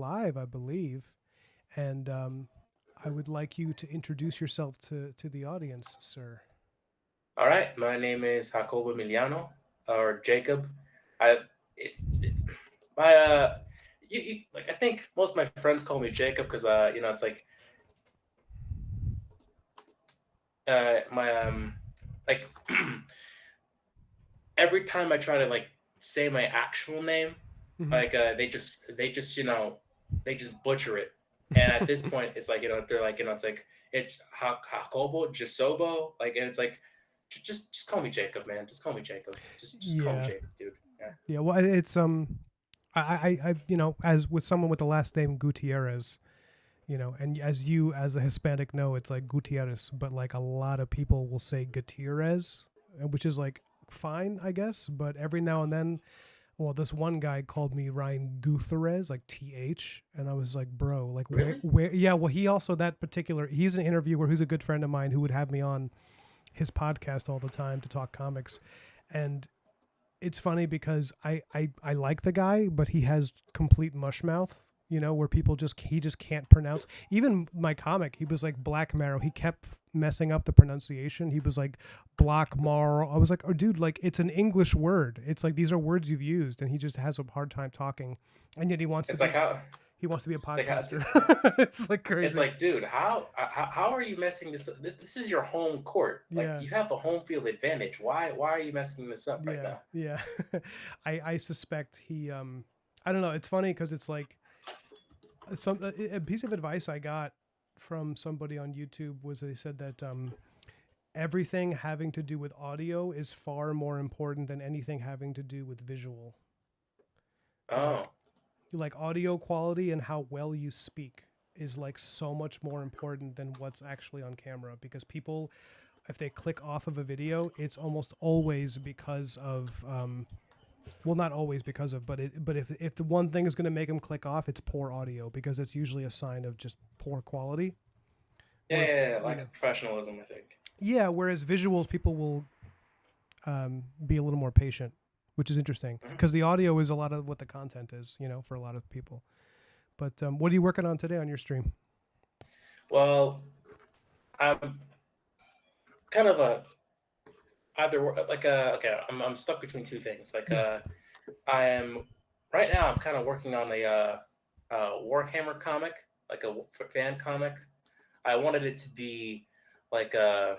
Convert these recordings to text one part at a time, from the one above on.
live, I believe, and I would like you to introduce yourself to the audience, sir. All right, my name is Jacobo Emiliano or Jacob. I it's my you like I think most of my friends call me Jacob because it's like my like every time I try to like say my actual name, Hmm. like they just they just butcher it. And at this point, it's like they're like it's like it's Jacobo Jasobo like and it's like just call me Jacob, man. Just call me Jacob. Just call me Yeah, Jacob, dude. Yeah. yeah. Well, it's as with someone with the last name Gutierrez, and as you as a Hispanic know, it's like Gutierrez, but like a lot of people will say Gutierrez, which is like fine, I guess. But every now and then, well, this one guy called me Ryan Gutierrez, like TH, and I was like, bro, like Really? where? Yeah, well, he also that particular, he's an interviewer who's a good friend of mine who would have me on his podcast all the time to talk comics, and it's funny because I like the guy, but he has complete mush mouth. Where people he just can't pronounce. Even my comic, he was like Black Marrow. He kept messing up the pronunciation. He was like Black Marrow. I was like, oh, dude, like it's an English word. It's like these are words you've used, and he just has a hard time talking. And yet It's like how he wants to be a it's like how podcaster. It's like it's crazy. like, dude, how are you messing this up? This is your home court. Like Yeah. you have the home field advantage. Why are you messing this up right Yeah, now? yeah. I suspect he I don't know. It's funny because it's like a piece of advice I got from somebody on YouTube was they said that everything having to do with audio is far more important than anything having to do with visual. Like Oh, audio quality and how well you speak is like so much more important than what's actually on camera because people if they click off of a video, it's almost always because of well, not always because of, but if the one thing is going to make them click off, it's poor audio because it's usually a sign of just poor quality. yeah, Where yeah, yeah, you lack know, of professionalism, I think. yeah. Whereas visuals, people will be a little more patient, which is interesting Mhm. because the audio is a lot of what the content is, for a lot of people. But what are you working on today on your stream? Well, I'm kind of a like okay, I'm stuck between two things. Like Yeah. I am right now. I'm kind of working on a Warhammer comic, like a fan comic. I wanted it to be like I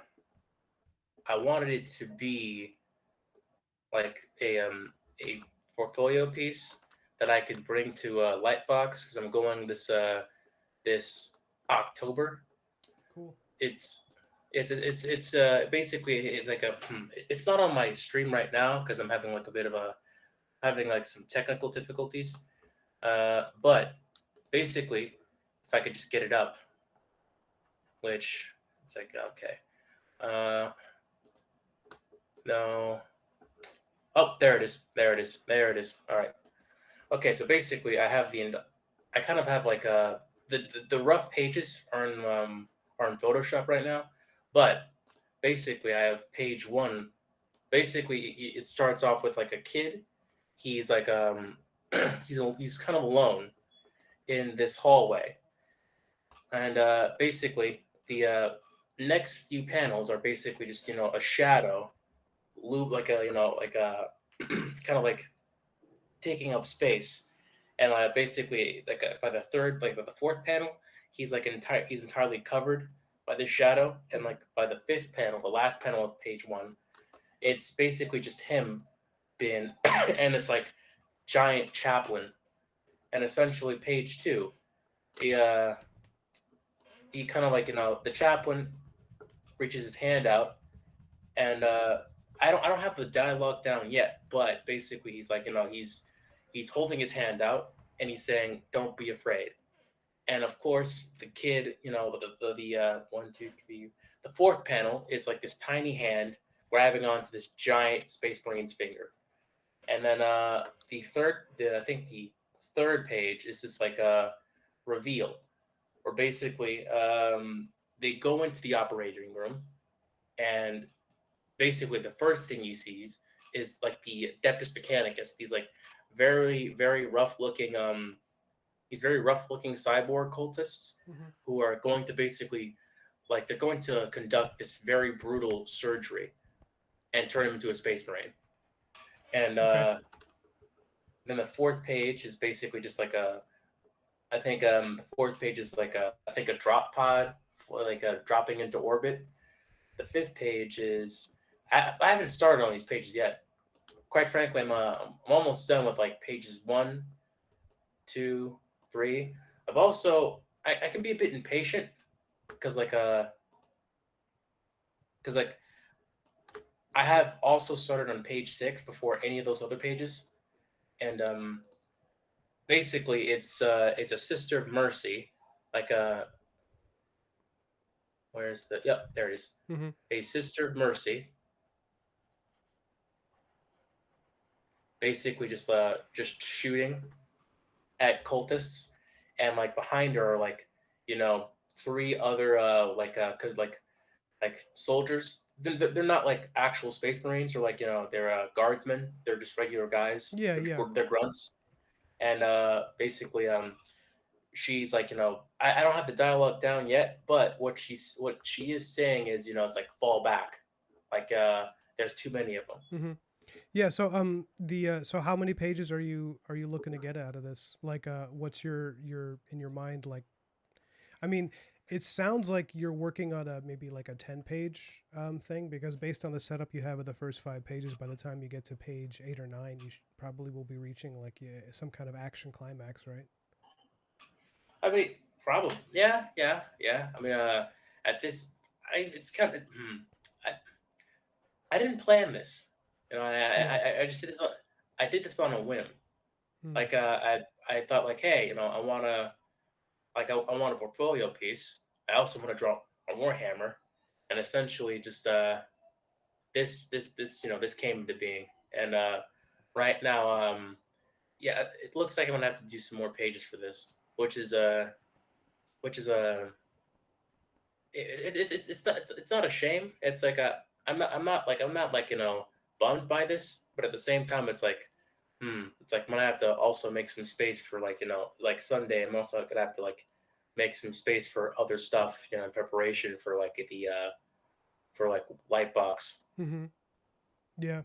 wanted it to be like a portfolio piece that I could bring to Lightbox because I'm going this October. Cool. It's it's basically like it's not on my stream right now because I'm having like a bit of a having like some technical difficulties. But basically, if I could just get it up, which it's like okay, uh, no, oh there it is, there it is, there it is. All right, okay. So basically, I kind of have like the rough pages are in Photoshop right now, but basically I have page one. Basically, it starts off with like a kid. He's like he's kind of alone in this hallway, and basically the next few panels are basically just a shadow loop like a like a kind of like taking up space, and basically like by the third like by the fourth panel he's entirely covered by this shadow, and Mhm. like by the fifth panel, the last panel of page one, it's basically just him being and it's like giant chaplain, and essentially page two he he kind of like the chaplain reaches his hand out, and I don't have the dialogue down yet, but basically he's like he's holding his hand out and he's saying don't be afraid, and of course the kid the one two three the fourth panel is like this tiny hand grabbing onto this giant space marine's finger, and then the I think the third page is just like a reveal where basically they go into the operating room, and basically the first thing you see is like the Adeptus Mechanicus, these like very very rough looking these very rough looking cyborg cultists Hmm. who are going to basically like they're going to conduct this very brutal surgery and turn him into a space marine. And Okay. then the fourth page is basically just like a I think the fourth page is like a I think a drop pod for like a dropping into orbit. The fifth page is I haven't started on these pages yet. Quite frankly, I'm almost done with like pages one, two, three. I can be a bit impatient because like I have also started on page six before any of those other pages, and basically it's a sister of mercy, like a where's the yep there it is, Hmm. a sister of mercy, basically just shooting at cultists, and like behind her are like three other cause like soldiers. They're not like actual space marines or like they're guardsmen. They're just regular guys. Yeah, They're, yeah. they're grunts, and basically she's like I don't have the dialogue down yet, but what she is saying is it's like fall back, like there's too many of them. Hmm. Yeah. So the so how many pages are you looking to get out of this? Like what's your in your mind like? I mean, it sounds like you're working on a maybe like a 10-page thing because based on the setup you have of the first 5 pages, by the time you get to page 8 or 9, you probably will be reaching like yeah, some kind of action climax, right? I mean, probably. Yeah. I mean, at this, it's kind of. I, I didn't plan this. Yeah. I just did this. I did this on a whim. Mm. Like, I thought like, hey, I want a portfolio piece. I also want to draw a Warhammer, and essentially just this came into being. And right now, yeah, it looks like I'm gonna have to do some more pages for this, which is it's not a shame. It's like I'm not like bummed by this, but at the same time, it's like it's like I'm gonna have to also make some space for like like Sunday. I'm also gonna have to like make some space for other stuff, in preparation for like the for like Lightbox. Mm-hmm. Yeah.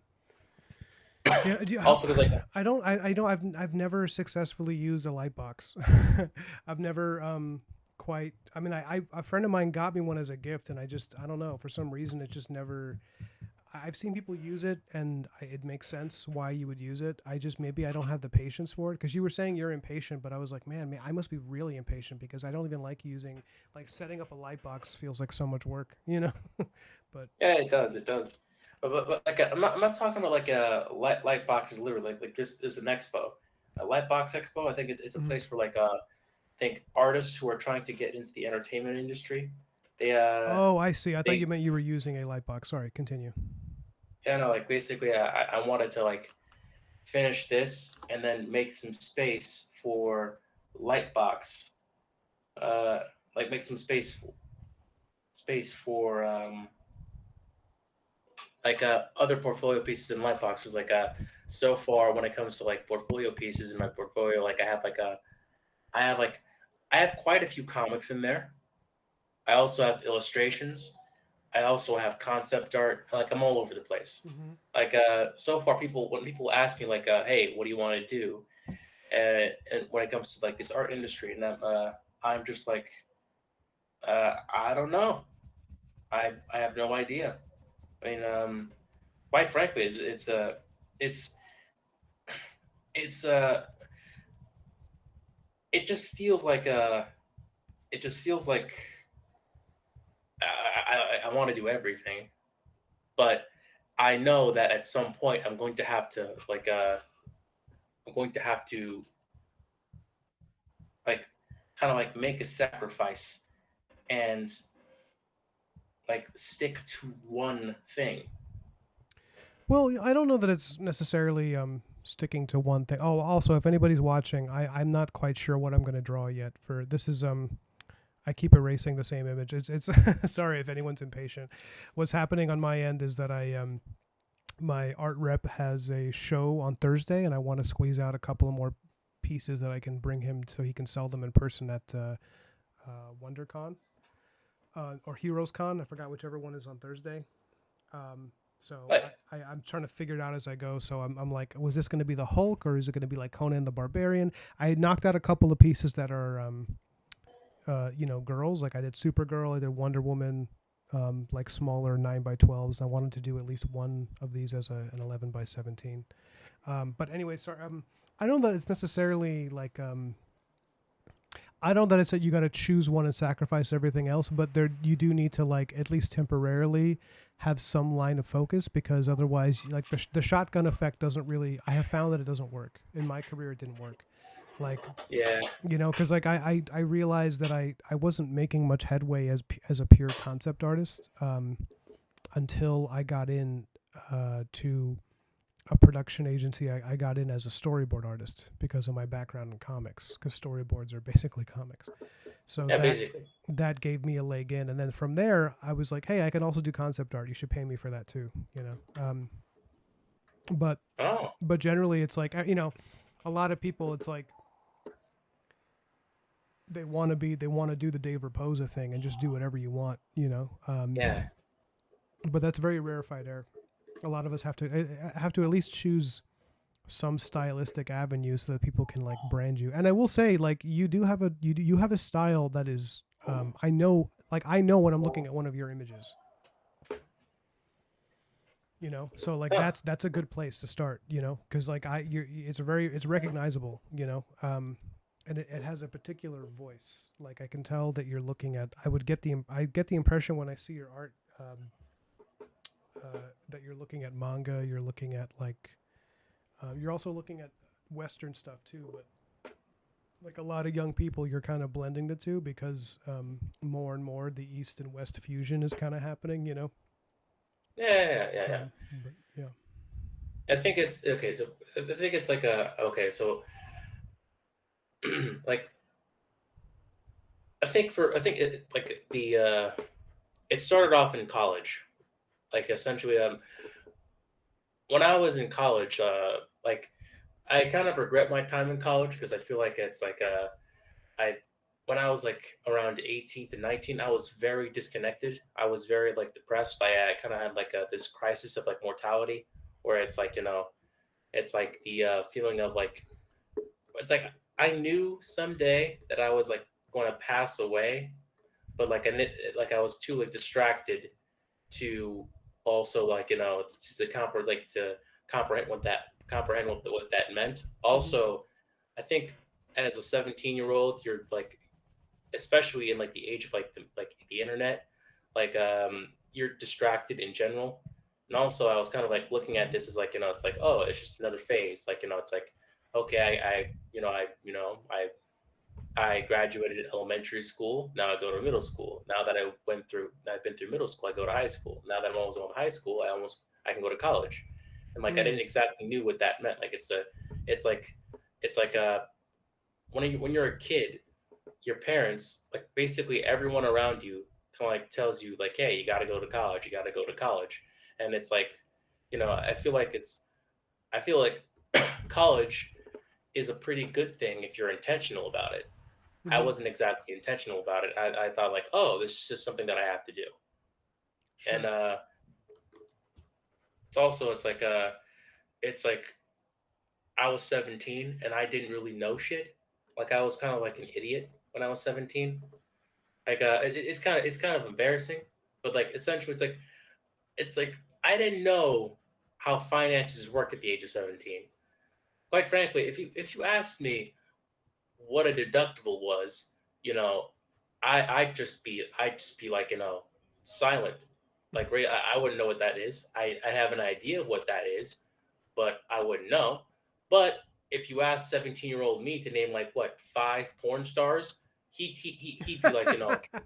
Yeah. Also, because like I don't I've never successfully used a light box. I've never quite. I mean, I a friend of mine got me one as a gift, and I don't know, for some reason it just never. I've seen people use it, and it makes sense why you would use it. I just maybe I don't have the patience for it because you were saying you're impatient, but I was like, man, I must be really impatient because I don't even like using like setting up a light box feels like so much work, you know. But yeah, it does. But like I'm not talking about like a Lightbox is literally like there's an expo, a Lightbox expo. I think it's a mhm. place for like think artists who are trying to get into the entertainment industry. They Oh, I see. I thought you they meant you were using a light box. Sorry, continue. yeah no like basically I wanted to like finish this and then make some space for Lightbox, uh like make some space for like other portfolio pieces in Lightbox. Like so far when it comes to like portfolio pieces in my portfolio, like I have like I have quite a few comics in there. I also have illustrations. I also have concept art. Like I'm all over the place. Hmm. Like so far people when people ask me like hey, what do you want to do? And when it comes to like this art industry, and I'm just like I don't know. I have no idea. I mean, quite frankly, it's it's it just feels like it just feels like I want to do everything, but I know that at some point I'm going to have to like I'm going to have to like kind of like make a sacrifice and like stick to one thing. Well, I don't know that it's necessarily sticking to one thing. Oh, also, if anybody's watching, I'm not quite sure what I'm going to draw yet. For this is I keep erasing the same image. It's sorry if anyone's impatient. What's happening on my end is that I my art rep has a show on Thursday, and I want to squeeze out a couple of more pieces that I can bring him so he can sell them in person at WonderCon or Heroes Con. I forgot whichever one is on Thursday. So Right. I'm trying to figure it out as I go. So I'm like, was this going to be the Hulk or is it going to be like Conan the Barbarian? I had knocked out a couple of pieces that are, girls. Like I did Supergirl, I did Wonder Woman, like smaller 9x12s. I wanted to do at least one of these as an 11x17. But anyway, sorry. I don't know that it's necessarily like, I don't know that it's that you got to choose one and sacrifice everything else, but there you do need to like at least temporarily have some line of focus because otherwise, like the shotgun effect doesn't really. I have found that it doesn't work in my career. It didn't work. Like Yeah. because like I realized that I wasn't making much headway as a pure concept artist until I got in to a production agency. I got in as a storyboard artist because of my background in comics, because storyboards are basically comics. So Yeah, basically. that gave me a leg in, and then from there I was like, hey, I can also do concept art. You should pay me for that too, But Oh. but generally, it's like a lot of people. It's like they want to do the Dave Raposa thing and just do whatever you want, Yeah. But that's very rarefied air. A lot of us have to at least choose some stylistic avenue so that people can like brand you. And I will say, like, you have a style that is I know when I'm looking at one of your images. So like Huh. that's a good place to start, because like it's recognizable, and it has a particular voice. Like I can tell that you're looking at. I get the impression when I see your art that you're looking at manga. You're looking at like you're also looking at Western stuff too, but like a lot of young people, you're kind of blending the two because more and more the East and West fusion is kind of happening. Yeah. But yeah. I think it's okay. So I think it's like a okay. So like I think it like the it started off in college. Like essentially, when I was in college, like I kind of regret my time in college because I feel like it's like I when I was like around 18 to 19, I was very disconnected. I was very like depressed. I kind of had like this crisis of like mortality, where it's like it's like the feeling of like it's like I knew someday that I was like going to pass away, but like I was too like distracted to also like to comprehend what that meant. Hmm. Also, I think as a 17-year-old, you're like especially in like the age of like the internet, like you're distracted in general. And also, I was kind of like looking at this as like it's like oh, it's just another phase. Like it's like okay, I graduated elementary school. Now I go to middle school. Now that I've been through middle school. I go to high school. Now that I'm almost on high school, I can go to college. And like I Mm. didn't exactly knew what that meant. Like it's like it's like when you're a kid, your parents like basically everyone around you kind of like tells you like, hey, you got to go to college. You got to go to college. And it's like, I feel like college is a pretty good thing if you're intentional about it. I Hmm. wasn't exactly intentional about it. I thought like, oh, this is just something that I have to do. And Sure. it's also it's like I was 17 and I didn't really know shit. Like I was kind of like an idiot when I was 17. Like it's kind of embarrassing, but like essentially it's like I didn't know how finances work at the age of 17. Quite frankly, if you asked me what a deductible was, you know, I'd just be like, silent. Like I wouldn't know what that is. I have an idea of what that is, but I wouldn't know. But if you ask 17-year-old me to name like what five porn stars, he'd be like,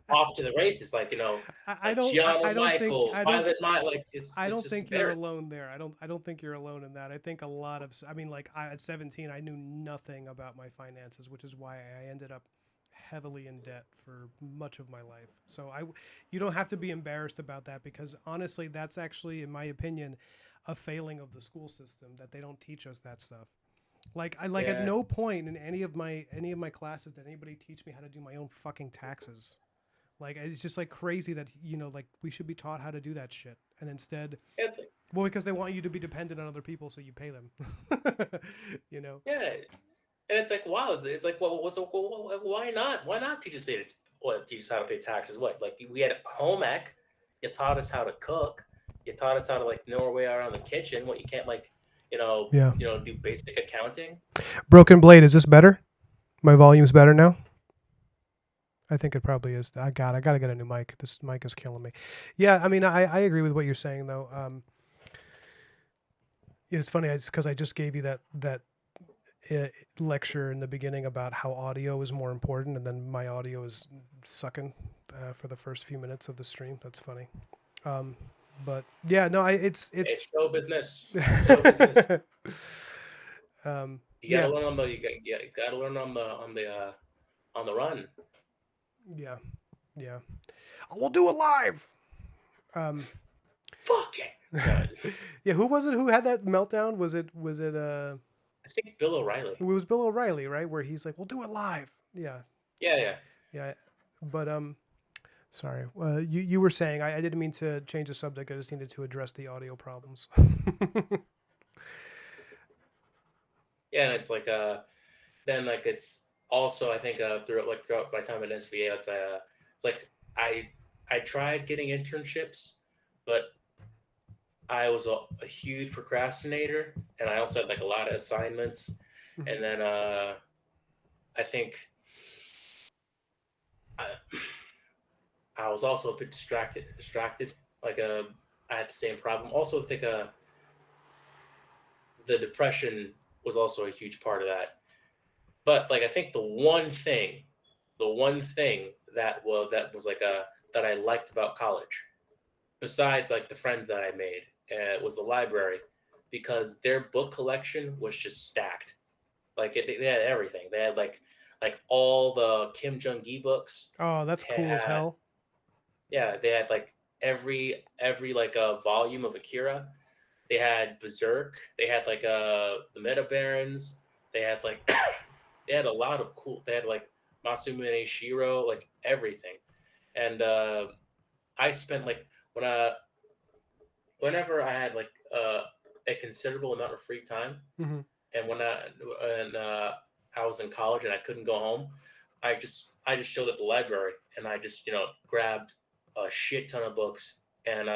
off to the races, like I like don't Gianna Michaels, Violet Might, like I it's don't just think you're embarrassing. alone there. I don't think you're alone in that. I think a lot of I mean like at 17 I knew nothing about my finances, which is why I ended up heavily in debt for much of my life. So you don't have to be embarrassed about that because honestly that's actually in my opinion a failing of the school system that they don't teach us that stuff. Like at no point in any of my classes did anybody teach me how to do my own fucking taxes. Like it's just like crazy that like we should be taught how to do that shit, and instead, It's like, well, because they want you to be dependent on other people, so you pay them. you know. yeah, and it's like, wow, it's like, well, why not? Why not teach us teach us how to pay taxes? What, like we had home ec, you taught us how to cook, you taught us how to like know our way around the kitchen. What, you can't like, Yeah. do basic accounting? Broken Blade, is this better? My volume's better now. I think it probably is. I gotta get a new mic. This mic is killing me. Yeah, I mean, I agree with what you're saying though. It's funny because I just gave you that lecture in the beginning about how audio is more important, and then my audio is sucking for the first few minutes of the stream. That's funny. But yeah, no, it's show business. Show business. You yeah, gotta learn on the you gotta learn on the run. yeah. We'll do it live. Fuck it. Yeah, who was it who had that meltdown? Was it I think Bill O'Reilly. It was Bill O'Reilly, right? Where he's like, "We'll do it live." Yeah. Yeah. But sorry. You were saying I didn't mean to change the subject. I just needed to address the audio problems. Yeah, and it's like then like it's also, I think throughout my time at SVA, it's like I tried getting internships, but I was a huge procrastinator, and I also had like a lot of assignments, and then I think I was also a bit distracted. Like I had the same problem. Also, I think the depression was also a huge part of that. But like I think the one thing that was like that I liked about college, besides like the friends that I made, was the library, because their book collection was just stacked. Like they had everything. They had like all the Kim Jong Gi books. Oh, that's They cool as had, hell. yeah, they had like every like a volume of Akira. They had Berserk. They had like the Meta Barons. They had like they had a lot of cool. They had like Masamune Shiro, like everything. And I spent like whenever I had like a considerable amount of free time, Mm-hmm. and when I was in college and I couldn't go home, I just showed up the library, and I just grabbed a shit ton of books, and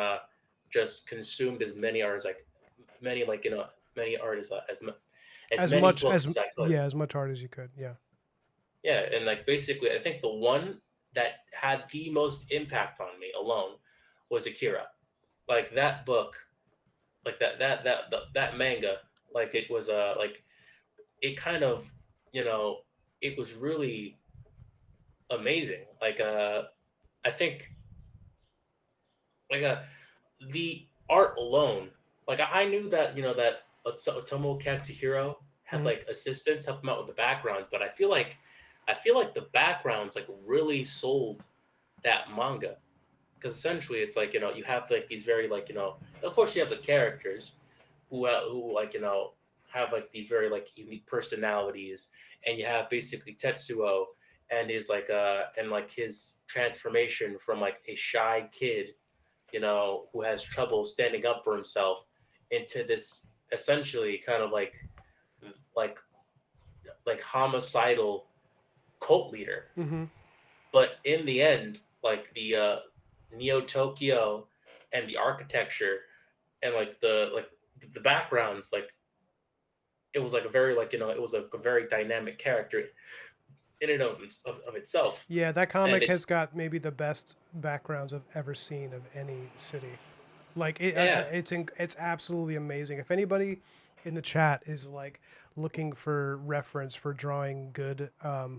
just consumed as many art as like many like many artists as As many much books as as I could. yeah, as much art as you could. Yeah. Yeah, and like basically, I think the one that had the most impact on me alone was Akira. Like that book, like that manga, like it was like it kind of, you know, it was really amazing. Like I think like the art alone, like I knew that that Otomo Katsuhiro had Mm-hmm. like assistants help him out with the backgrounds, but I feel like the backgrounds like really sold that manga, because essentially it's like you have like these very like of course you have the characters who like have like these very like unique personalities, and you have basically Tetsuo and his like and like his transformation from like a shy kid who has trouble standing up for himself into this essentially kind of like homicidal cult leader. Mm-hmm. But in the end, like the Neo Tokyo and the architecture and like the backgrounds, like it was like a very like it was a very dynamic character in and of itself. Yeah, that And comic it has got maybe the best backgrounds I've ever seen of any city. Like yeah, it's absolutely amazing. If anybody in the chat is like looking for reference for drawing good,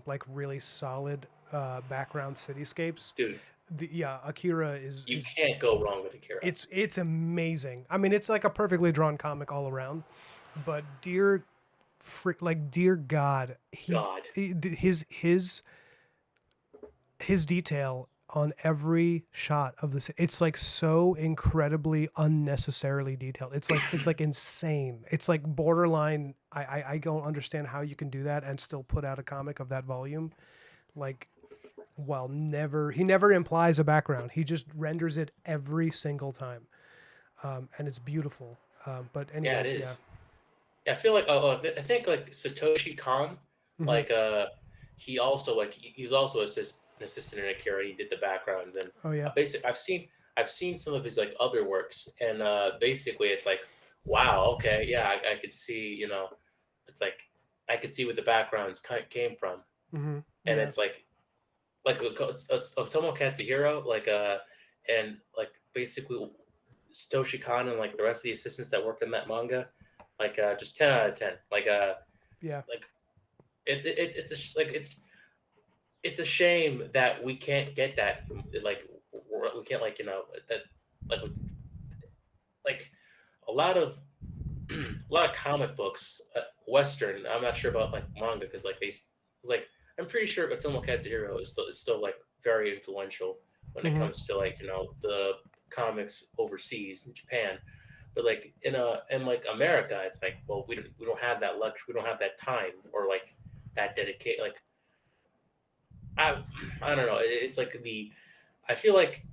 like really solid background cityscapes, dude, yeah, Akira you is can't go wrong with Akira. it's amazing. I mean, it's like a perfectly drawn comic all around. But dear God, God, his detail on every shot of this. It's like so incredibly unnecessarily detailed. It's like insane. It's like borderline. I don't understand how you can do that and still put out a comic of that volume. Like, well, he never implies a background. He just renders it every single time, and it's beautiful. But Yeah, it anyways, yeah. is. Yeah, I feel like I think like Satoshi Kon, Hmm. like he also like he was also an assistant in Akira. He did the backgrounds and Oh yeah. basic. I've seen some of his like other works, and basically it's like, wow, okay, yeah, I could see, it's like I could see what the backgrounds came from, Hmm. and Yeah. it's like Otomo Katsuhiro, and like basically Satoshi Kon and like the rest of the assistants that work in that manga, like just 10 out of 10. Yeah. Like it's a shame that we can't get that. Like we can't that like like a lot of a lot of comic books, Western. I'm not sure about like manga because like I'm pretty sure Otomo Katsuhiro is still like very influential when it Hmm. comes to like the comics overseas in Japan. But like in like America, it's like, well, we don't have that luxury, we don't have that time or like that dedicate. Like I don't know. It's like I feel like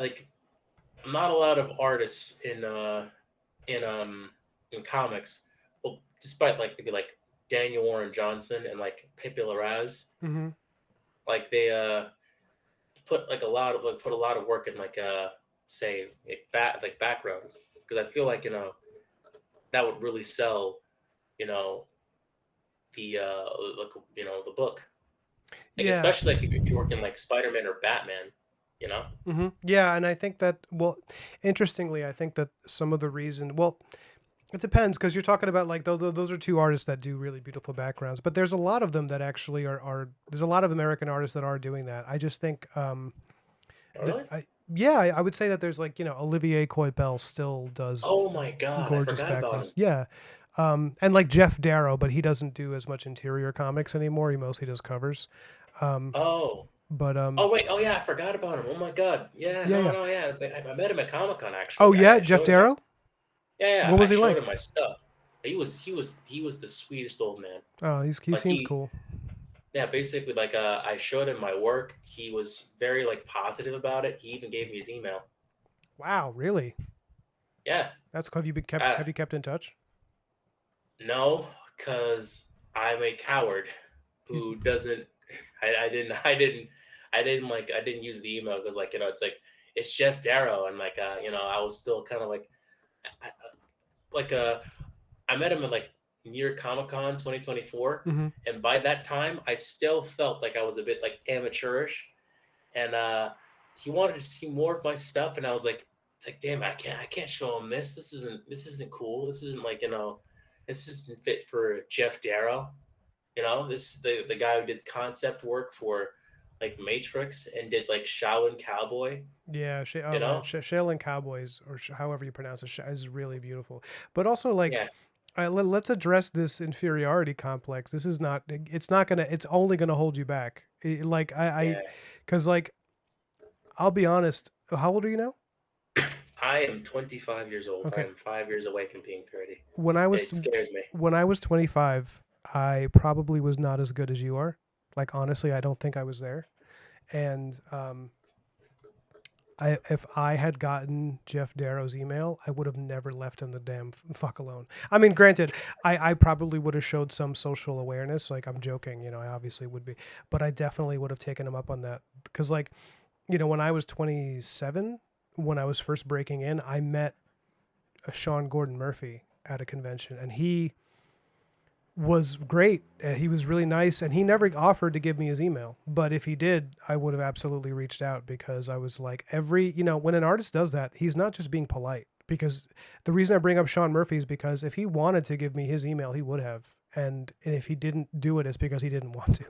like not a lot of artists in in comics. Well, despite like maybe like Daniel Warren Johnson and like Pepe Larraz, Hmm. like they put a lot of work in like say like backgrounds, because I feel like that would really sell, you know the like the book, like Yeah. especially like if you're working like Spider-Man or Batman, you know. Hmm. Yeah, and I think that, well, interestingly, I think that some of the reason, well, it depends because you're talking about like those are two artists that do really beautiful backgrounds, but there's a lot of them that actually are there's a lot of American artists that are doing that. I just think, Oh, really? yeah, I would say that there's like, Olivier Coipel still does Oh my god, I gorgeous forgot about him. backgrounds. Yeah. And like Jeff Darrow, but he doesn't do as much interior comics anymore. He mostly does covers. Um, Oh. but Oh wait, oh yeah, I forgot about him. Oh my god. Yeah, yeah, no, yeah. no, yeah. I met him at Comic Con Oh actually. yeah, I Jeff showed him my Darrow. Yeah, What I was he showed like? him my stuff. He was the sweetest old man. Oh, he Like seems cool. yeah, basically like I showed him my work. He was very like positive about it. He even gave me his email. Wow, really? Yeah. That's cool. Uh, Have you kept in touch? no, cuz I'm a coward He's who doesn't I didn't use the email because like it's like it's Jeff Darrow, and like I was still kind of like I, like I met him at like near Comic Con 2024, hmm. and by that time, I still felt like I was a bit like amateurish, and he wanted to see more of my stuff, and I was like, it's like, damn, I can't show him this. This isn't cool. This isn't like this isn't fit for Jeff Darrow. This the guy who did concept work for like Matrix and did like Shaolin Cowboy. Yeah, oh You man, know, Shaolin Cowboys, or however you pronounce it, is really beautiful. But also, like, yeah, let's address this inferiority complex. This is not. It's not gonna. It's only gonna hold you back. Like yeah. because like I'll be honest. How old are you now? I am 25 years old. I Okay, am 5 years away from being 30. when I was It scares me. 25, I probably was not as good as you are. Like honestly, I don't think I was there. And if I had gotten Jeff Darrow's email, I would have never left him the damn fuck alone. I mean, granted, I probably would have showed some social awareness. Like I'm joking, I obviously would be, but I definitely would have taken him up on that because, like, when I was 27, when I was first breaking in, I met Sean Gordon Murphy at a convention, and he was great. He was really nice, and he never offered to give me his email. But if he did, I would have absolutely reached out because I was like, when an artist does that, he's not just being polite. Because the reason I bring up Sean Murphy is because if he wanted to give me his email, he would have. And if he didn't do it, it's because he didn't want to,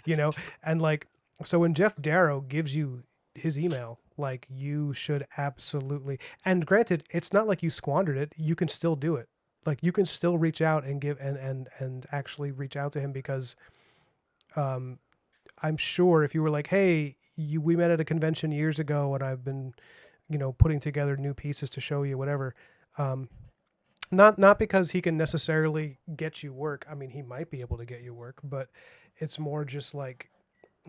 you know? And like, so when Jeff Darrow gives you his email, like you should absolutely, and granted, it's not like you squandered it. You can still do it. Like you can still reach out and give and actually reach out to him because I'm sure if you were like, hey, we met at a convention years ago and I've been, putting together new pieces to show you, whatever. Um, not because he can necessarily get you work. I mean, he might be able to get you work, but it's more just like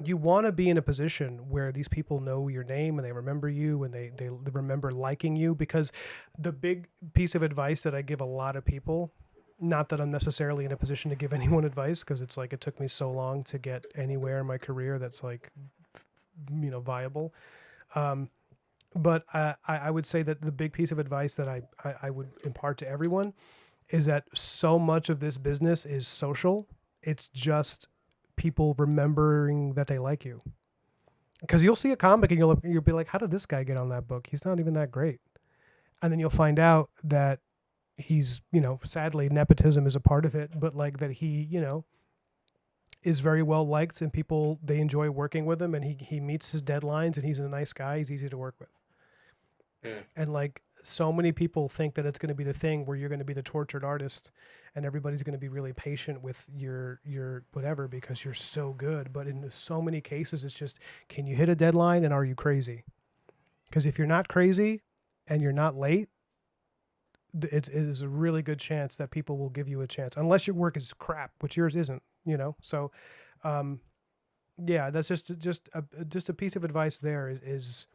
you want to be in a position where these people know your name and they remember you and they remember liking you, because the big piece of advice that I give a lot of people, not that I'm necessarily in a position to give anyone advice, because it's like it took me so long to get anywhere in my career that's like viable. Um, but I would say that the big piece of advice that I would impart to everyone is that so much of this business is social. It's just people remembering that they like you. Because you'll see a comic and you'll be like, how did this guy get on that book? He's not even that great. And then you'll find out that he's, sadly nepotism is a part of it, but like that he, is very well liked and people, they enjoy working with him, and he meets his deadlines and he's a nice guy. He's easy to work with. And like so many people think that it's going to be the thing where you're going to be the tortured artist and everybody's going to be really patient with your whatever because you're so good. But in so many cases, it's just, can you hit a deadline and are you crazy? Because if you're not crazy and you're not late, it is a really good chance that people will give you a chance, unless your work is crap, which yours isn't, So, yeah, that's just a piece of advice there is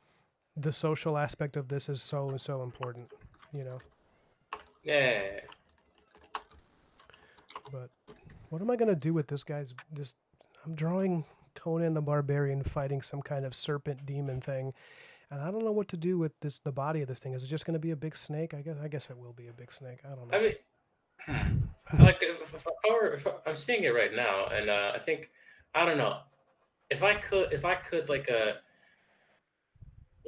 the social aspect of this is so important, Yeah. But what am I gonna do with this guy's I'm drawing Conan the Barbarian fighting some kind of serpent demon thing, and I don't know what to do with the body of this thing. Is it just gonna be a big snake? I guess it will be a big snake. I don't know. I mean, like if I'm seeing it right now, and I think I don't know if I could like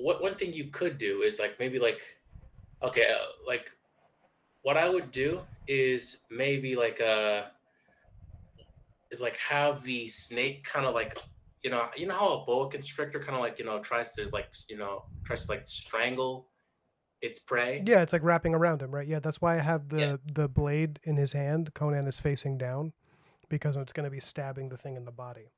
what one thing you could do is like maybe like okay like what I would do is maybe like is like have the snake kind of like you know how a boa constrictor kind of like tries to like strangle its prey. Yeah, it's like wrapping around him, right? Yeah, that's why I have Yeah. the blade in his hand. Conan is facing down because it's going to be stabbing the thing in the body.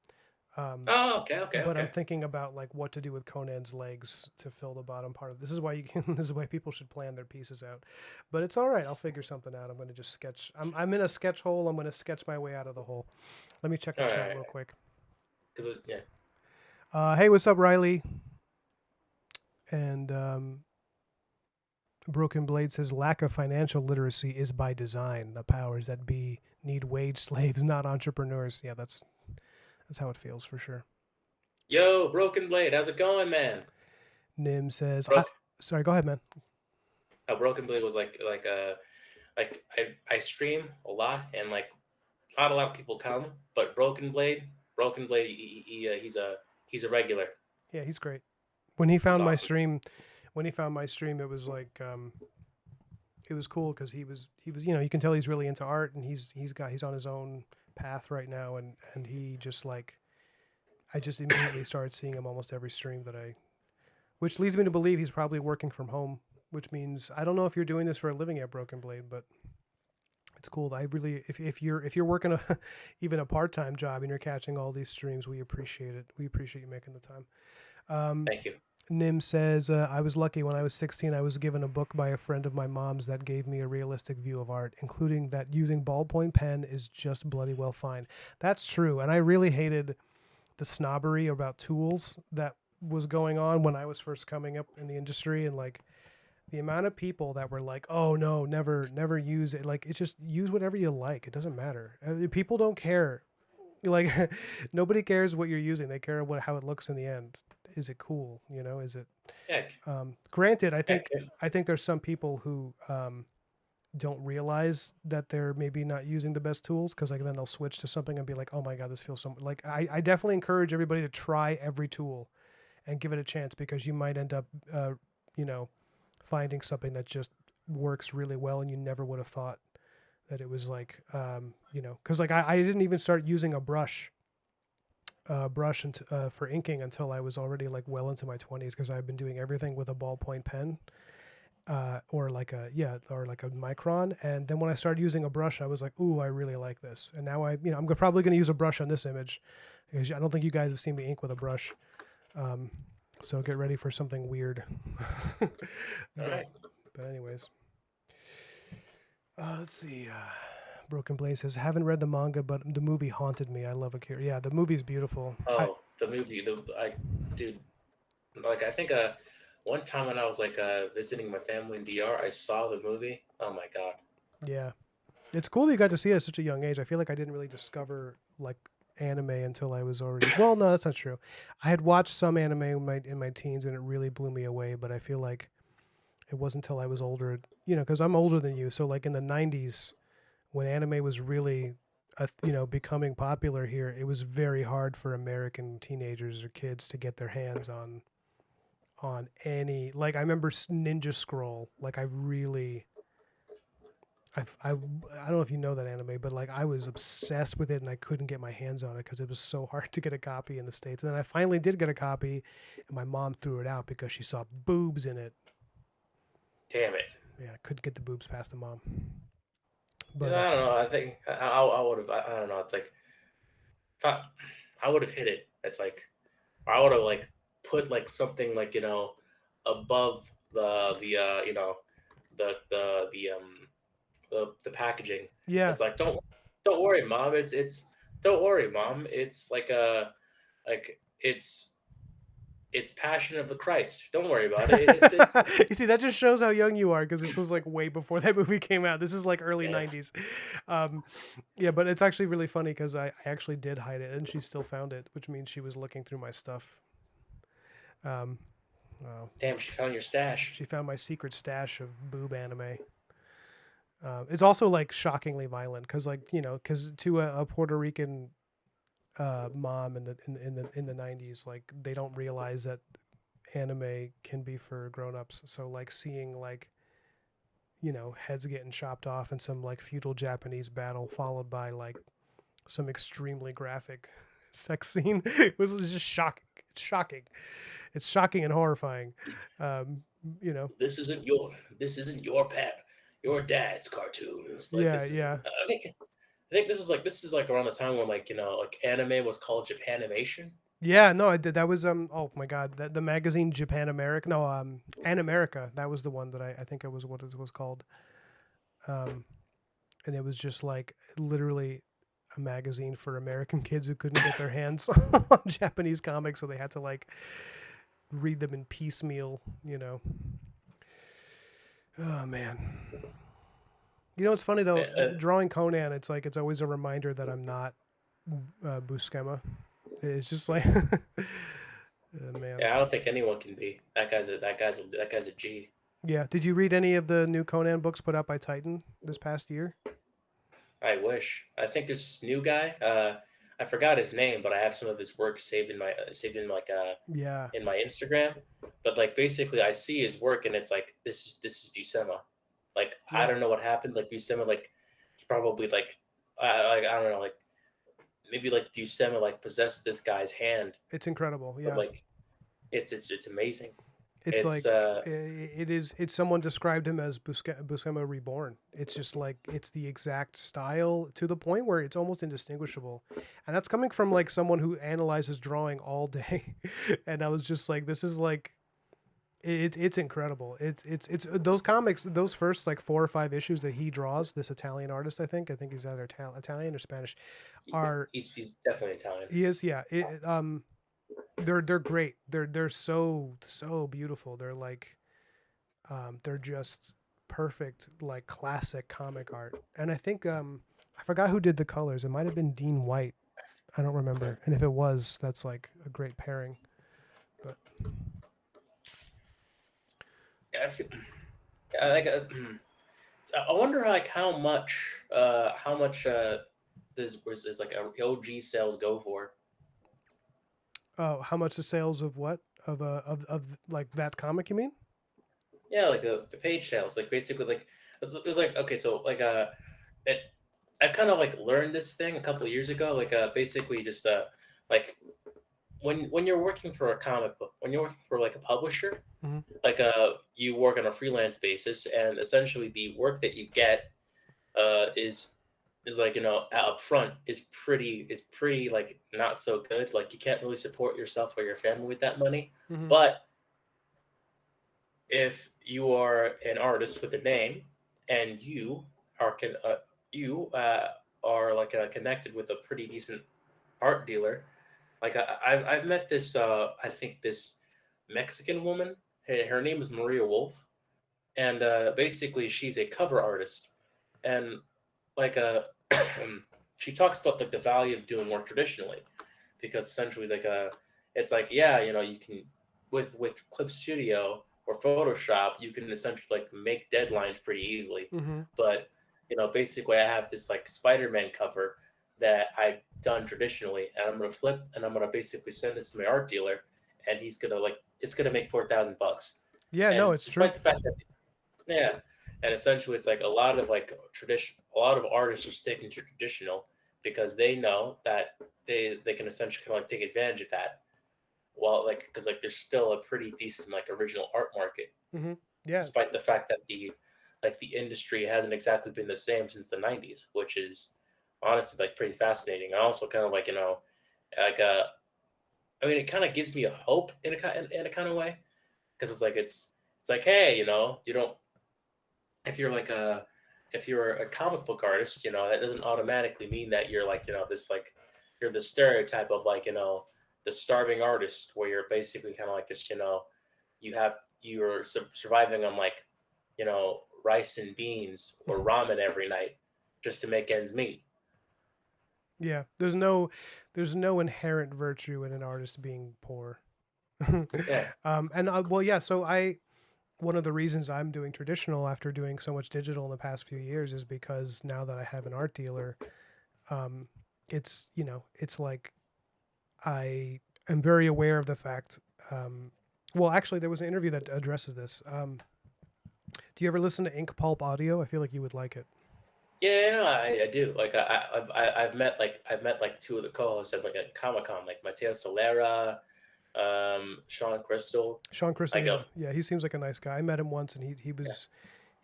Oh, okay, okay, But I'm okay. thinking about like what to do with Conan's legs to fill the bottom part of this. Is why you can. This is why people should plan their pieces out. But it's all right. I'll figure something out. I'm going to just sketch. I'm in a sketch hole. I'm going to sketch my way out of the hole. Let me check the All chat right, real quick. because yeah. Hey, what's up, Riley? And Broken Blade says lack of financial literacy is by design. The powers that be need wage slaves, not entrepreneurs. Yeah, that's how it feels for sure. Yo, Broken Blade, how's it going, man? Nim says, Broke. sorry, go ahead, man. Broken Blade was like I stream a lot and like not a lot of people come, but Broken Blade, he's a regular. Yeah, he's great. When he He's found my awesome. stream, it was like it was cool because he was you can tell he's really into art, and he's on his own path right now, and he just like I just immediately started seeing him almost every stream which leads me to believe he's probably working from home, which means I don't know if you're doing this for a living at Broken Blade, but it's cool. I really, if you're working even a part-time job and you're catching all these streams, we appreciate it. We appreciate you making the time. Thank you. Nim says, I was lucky when I was 16. I was given a book by a friend of my mom's that gave me a realistic view of art, including that using ballpoint pen is just bloody well fine. That's true. And I really hated the snobbery about tools that was going on when I was first coming up in the industry. And like the amount of people that were like, oh no, never use it. Like, it's just use whatever you like. It doesn't matter. People don't care. Like nobody cares what you're using. They care how it looks in the end. Is it cool? Is it Heck, granted, I heck, think there's some people who don't realize that they're maybe not using the best tools, because like then they'll switch to something and be like, oh my god, this feels so like I definitely encourage everybody to try every tool and give it a chance, because you might end up finding something that just works really well and you never would have thought that it was like because like I didn't even start using a brush for inking until I was already like well into my 20s, because I've been doing everything with a ballpoint pen. or like a micron. And then when I started using a brush, I was like, ooh, I really like this. And now I'm probably going to use a brush on this image because I don't think you guys have seen me ink with a brush. So get ready for something weird. All but, right. but anyways, let's see. Broken Blade says, haven't read the manga, but the movie haunted me. I love Akira. Yeah, the movie's beautiful. Oh, the movie, dude, like I think one time when I was like visiting my family in DR, I saw the movie. Oh my god. Yeah. It's cool that you got to see it at such a young age. I feel like I didn't really discover like anime until I was already. Well, no, that's not true. I had watched some anime in my teens, and it really blew me away. But I feel like it wasn't until I was older, because I'm older than you. So like in the '90s, when anime was really, becoming popular here, it was very hard for American teenagers or kids to get their hands on any. Like I remember Ninja Scroll. Like I really I don't know if you know that anime, but like I was obsessed with it and I couldn't get my hands on it because it was so hard to get a copy in the States. And then I finally did get a copy, and my mom threw it out because she saw boobs in it. Damn it. Yeah, I couldn't get the boobs past the mom. Yeah, But I don't know. I think I would have. I don't know. It's like if I would have hit it. It's like I would have like put like something like above the the packaging. yeah, It's like don't worry, mom. It's don't worry, mom. It's like like it's Passion of the Christ. Don't worry about it. It's you see, that just shows how young you are because this was like way before that movie came out. This is like early yeah. '90s. Yeah, but it's actually really funny because I actually did hide it and she still found it, which means she was looking through my stuff. Um, wow. Damn, she found your stash. She found my secret stash of boob anime. It's also like shockingly violent because, because to a Puerto Rican mom in the '90s, like they don't realize that anime can be for grown-ups. So like seeing like heads getting chopped off in some like feudal Japanese battle, followed by like some extremely graphic sex scene, it was just shocking. It's shocking. It's shocking and horrifying. Um, you know, This isn't your pet, your dad's cartoon. It's like yeah, this is. yeah. I think this is like around the time when like like anime was called Japanimation. Yeah, no, I did. That was oh my god, the magazine Japan America. No, An America. That was the one that I think it was what it was called. Um, and it was just like literally a magazine for American kids who couldn't get their hands on Japanese comics, so they had to like read them in piecemeal. Oh man. It's funny though. Uh, Drawing Conan, it's like it's always a reminder that I'm not Buscema. It's just like, man. yeah, I don't think anyone can be. That guy's a G. Yeah. Did you read any of the new Conan books put out by Titan this past year? I wish. I think this new guy. I forgot his name, but I have some of his work saved in like Yeah. in my Instagram. But like basically, I see his work, and it's like this is Buscema. Like I Yeah. don't know what happened. Like Buscema, like he probably like I don't know, like maybe like Buscema like possessed this guy's hand, It's incredible. but Yeah. like it's amazing. It's It's like it's someone described him as Buscema reborn. It's just like it's the exact style to the point where it's almost indistinguishable. And that's coming from like someone who analyzes drawing all day. And I was just like, this is like it's incredible. It's those comics, those first like 4 or 5 issues that he draws, this Italian artist, I think he's either Italian or Spanish, are he's definitely Italian. he is, yeah. They're great. They're so beautiful. They're like they're just perfect, like classic comic art. And I think I forgot who did the colors. It might have been Dean White. I don't remember. And if it was, that's like a great pairing. But Yeah, yeah, like I wonder like how much this is like a OG sales go for. oh, how much the sales of what of like that comic? You mean? Yeah, like the page sales, like basically like it was like okay, so like it, I kind of like learned this thing a couple of years ago, like basically just like when you're working for a comic book, when you're working for like a publisher, Mhm. like you work on a freelance basis, and essentially the work that you get is like up front is pretty like not so good. Like you can't really support yourself or your family with that money. Mhm. But if you are an artist with a name and are con- uh, you are like connected with a pretty decent art dealer, like I've met this I think this Mexican woman. Her name is Maria Wolf, and basically she's a cover artist, and like she talks about like the value of doing work traditionally, because essentially like it's like, yeah, you can with Clip Studio or Photoshop you can essentially like make deadlines pretty easily. Mhm. But basically I have this like Spider-Man cover that I've done traditionally, and I'm gonna flip and I'm gonna basically send this to my art dealer, and he's gonna like it's gonna make $4,000. Yeah, no, And it's true. despite the fact that, yeah, and essentially it's like a lot of like a lot of artists are sticking to traditional because they know that they can essentially kind of like take advantage of that. Well, like because like there's still a pretty decent like original art market, Mhm. Yeah. despite the fact that the industry hasn't exactly been the same since the '90s, which is honestly like pretty fascinating. And also kind of like like I mean it kind of gives me a hope in a kind of way, because it's like, hey, you don't if you're like a if you're a comic book artist, that doesn't automatically mean that you're like, this like you're the stereotype of like, the starving artist, where you're basically kind of like this, you're surviving on like, rice and beans or ramen every night just to make ends meet. Yeah. There's no inherent virtue in an artist being poor. Yeah. And well, yeah. So one of the reasons I'm doing traditional after doing so much digital in the past few years is because now that I have an art dealer, um, it's like I am very aware of the fact. Well, actually, there was an interview that addresses this. Do you ever listen to Ink Pulp Audio? I feel like you would like it. Yeah, no, I do. Like I've met like two of the co-hosts at like a Comic Con, like Mateo Solera, Sean Crystal. Sean Crystal, Like yeah, yeah, he seems like a nice guy. I met him once, and he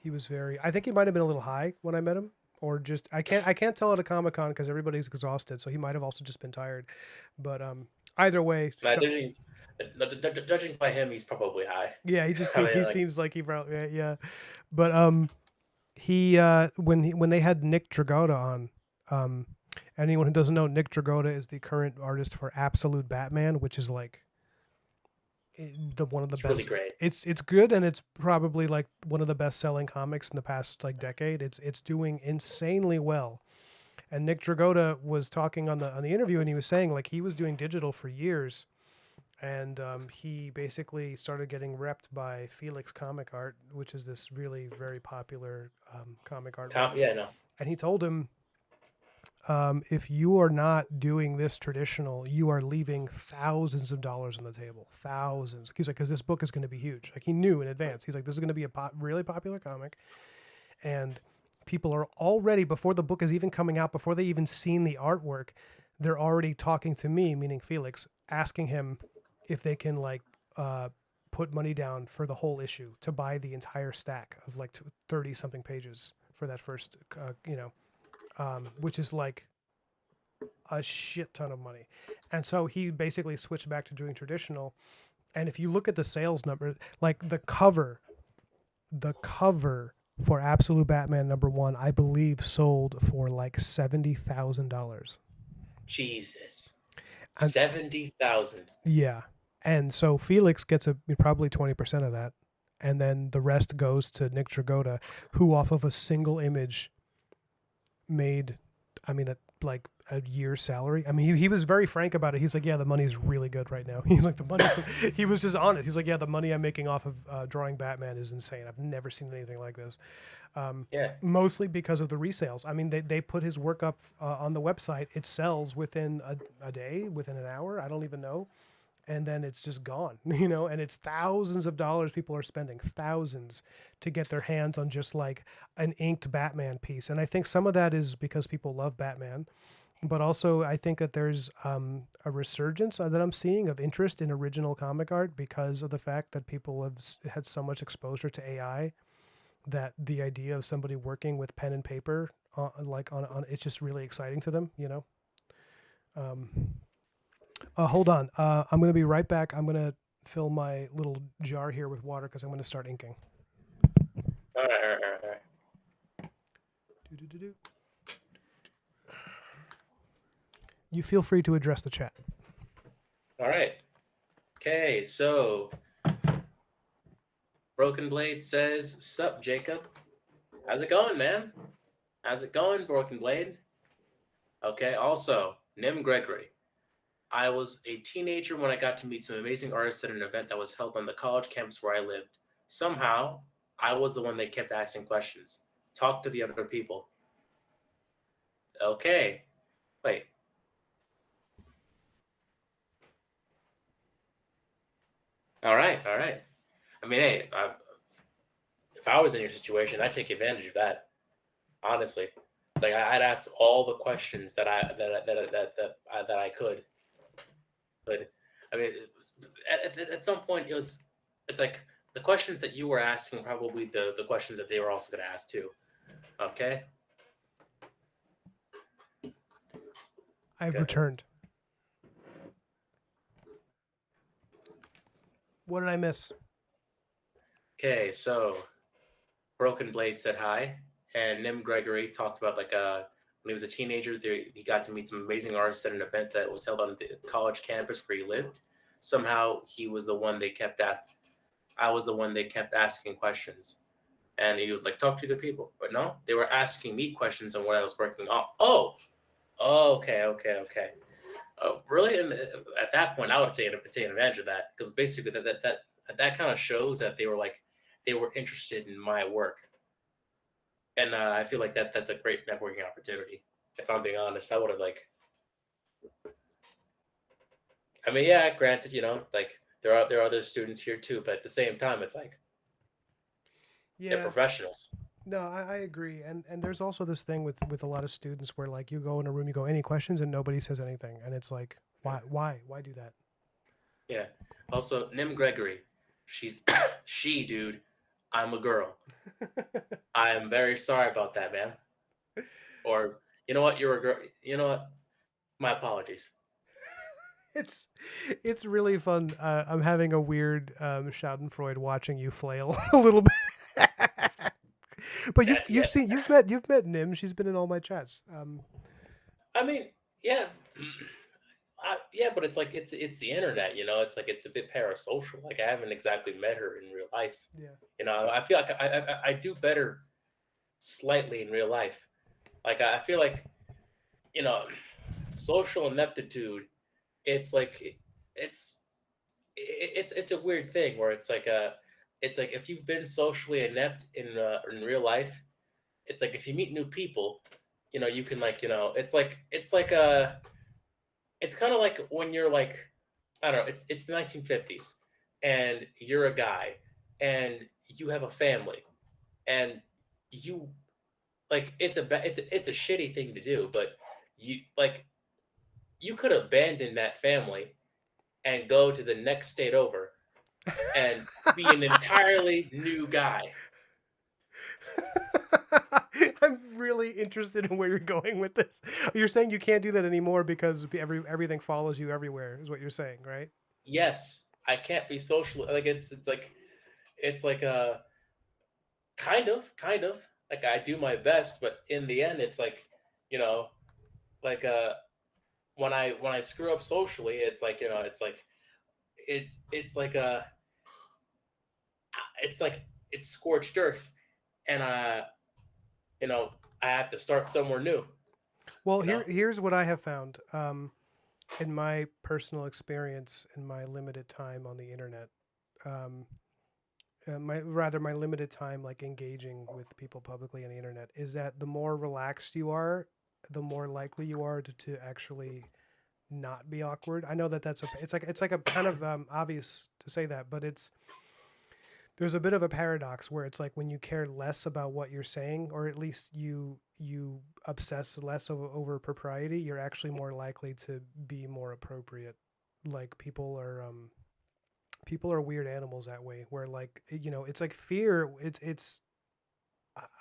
yeah, was very. I think he might have been a little high when I met him, or just I can't tell at a Comic Con because everybody's exhausted, so he might have also just been tired. But either way, Nah, judging by him, he's probably high. yeah, he just I he mean, like, seems like he probably yeah. But he when they had Nick Dragotta on, um, anyone who doesn't know, Nick Dragotta is the current artist for Absolute Batman, which is like the one of the it's really best. great. It's good, and it's probably like one of the best selling comics in the past like decade. It's doing insanely well. And Nick Dragotta was talking on the interview, and he was saying like he was doing digital for years, and he basically started getting repped by Felix Comic Art, which is this really very popular comic art rep. Yeah, no, And he told him, if you are not doing this traditional, you are leaving thousands of dollars on the table. Thousands. He's like, because this book is going to be huge. Like he knew in advance. He's like, this is going to be a really popular comic, and people are already, before the book is even coming out, before they even seen the artwork, they're already talking to me, meaning Felix, asking him if they can like put money down for the whole issue to buy the entire stack of like 30 something pages for that first which is like a shit ton of money. And so he basically switched back to doing traditional. And if you look at the sales number, like the cover for Absolute Batman #1, I believe sold for like $70,000. Jesus, And 70,000. yeah. And so Felix gets probably 20% of that. And then the rest goes to Nick Dragotta, who off of a single image made, I mean, like a year's salary. I mean, he was very frank about it. He's like, yeah, the money's really good right now. He's like, the money, he was just honest. He's like, yeah, the money I'm making off of drawing Batman is insane. I've never seen anything like this. Yeah, Mostly because of the resales. I mean, they put his work up on the website. It sells within a day, within an hour. I don't even know. And then it's just gone, and it's thousands of dollars people are spending, thousands, to get their hands on just like an inked Batman piece. And I think some of that is because people love Batman. But also, I think that there's a resurgence that I'm seeing of interest in original comic art because of the fact that people have had so much exposure to AI that the idea of somebody working with pen and paper, like on it's just really exciting to them. You know. Um, hold on. I'm gonna be right back. I'm gonna fill my little jar here with water because I'm gonna start inking. All right, all right, all right, all right. Do-do-do-do. You feel free to address the chat. All right. Okay, so Broken Blade says, "Sup, Jacob? How's it going, man? How's it going, Broken Blade?" Okay. Also, Nim Gregory. I was a teenager when I got to meet some amazing artists at an event that was held on the college campus where I lived. Somehow, I was the one they kept asking questions. Talk to the other people. Okay. Wait. All right. All right. I mean, hey, if I was in your situation, I'd take advantage of that. Honestly, it's like I'd ask all the questions that I could. But I mean, at some point, it's like the questions that you were asking probably the questions that they were also going to ask too. Okay. I've Good. returned. What did I miss? Okay. So Broken Blade said hi, and Nim Gregory talked about like when he was a teenager, he got to meet some amazing artists at an event that was held on the college campus where he lived. Somehow he was the one they kept at. I was the one they kept asking questions, and he was like, "Talk to the people," but no, they were asking me questions on what I was working on. Oh, okay, okay, okay. Oh, really? And at that point, I would have taken advantage of that because basically that kind of shows that they were interested in my work, and I feel like that's a great networking opportunity. If I'm being honest, I would have like. I mean, yeah, granted, like there are other students here too, but at the same time, it's like they're Yeah, professionals. no, I agree, and there's also this thing with a lot of students where like you go in a room, you go any questions, and nobody says anything, and it's like why do that? Yeah. Also, Nim Gregory, she's dude. I'm a girl. I am very sorry about that, man. Or you know what? You're a girl. You know what? My apologies. it's it's really fun. I'm having a weird Schadenfreude watching you flail a little bit. But Yeah, yeah. you've met Nim. She's been in all my chats. I mean, yeah, yeah, but it's like it's the internet, It's like it's a bit parasocial. Like I haven't exactly met her in real life. Yeah. I feel like I do better slightly in real life. Like I feel like you know, social ineptitude. It's like it's it's a weird thing where it's like if you've been socially inept in real life, it's like if you meet new people, you can like it's kind of like when you're like I don't know, it's the 1950s and you're a guy and you have a family and you like it's a shitty thing to do, but you could abandon that family and go to the next state over and be an entirely new guy. I'm really interested in where you're going with this. You're saying you can't do that anymore because everything follows you everywhere, is what you're saying, right? Yes, I can't be social. Like it's like a kind of like I do my best, but in the end, it's like you know like when I screw up socially, it's like it's like it's like it's scorched earth, and you know I have to start somewhere new. Well, You know, here's what I have found in my personal experience in my limited time on the internet. Um, my limited time like engaging with people publicly on the internet is that the more relaxed you are, the more likely you are to actually not be awkward. I know that it's like a kind of obvious to say that, but there's a bit of a paradox where it's like when you care less about what you're saying, or at least you obsess less over propriety, you're actually more likely to be more appropriate. Like people are weird animals that way. Where like it's like fear. It's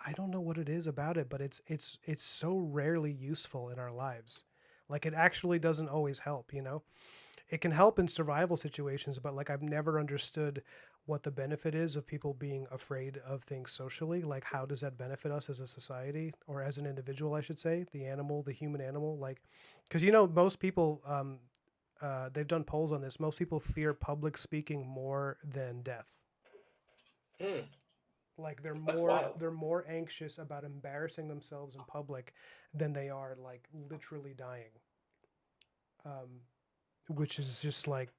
I don't know what it is about it, but it's so rarely useful in our lives. Like it actually doesn't always help. It can help in survival situations, but like I've never understood what the benefit is of people being afraid of things socially. Like how does that benefit us as a society or as an individual, I should say, the human animal? Like, because most people, they've done polls on this. Most people fear public speaking more than death. Hmm, Like they're that's more wild. they're more anxious about embarrassing themselves in public than they are like literally dying. Um, which is just like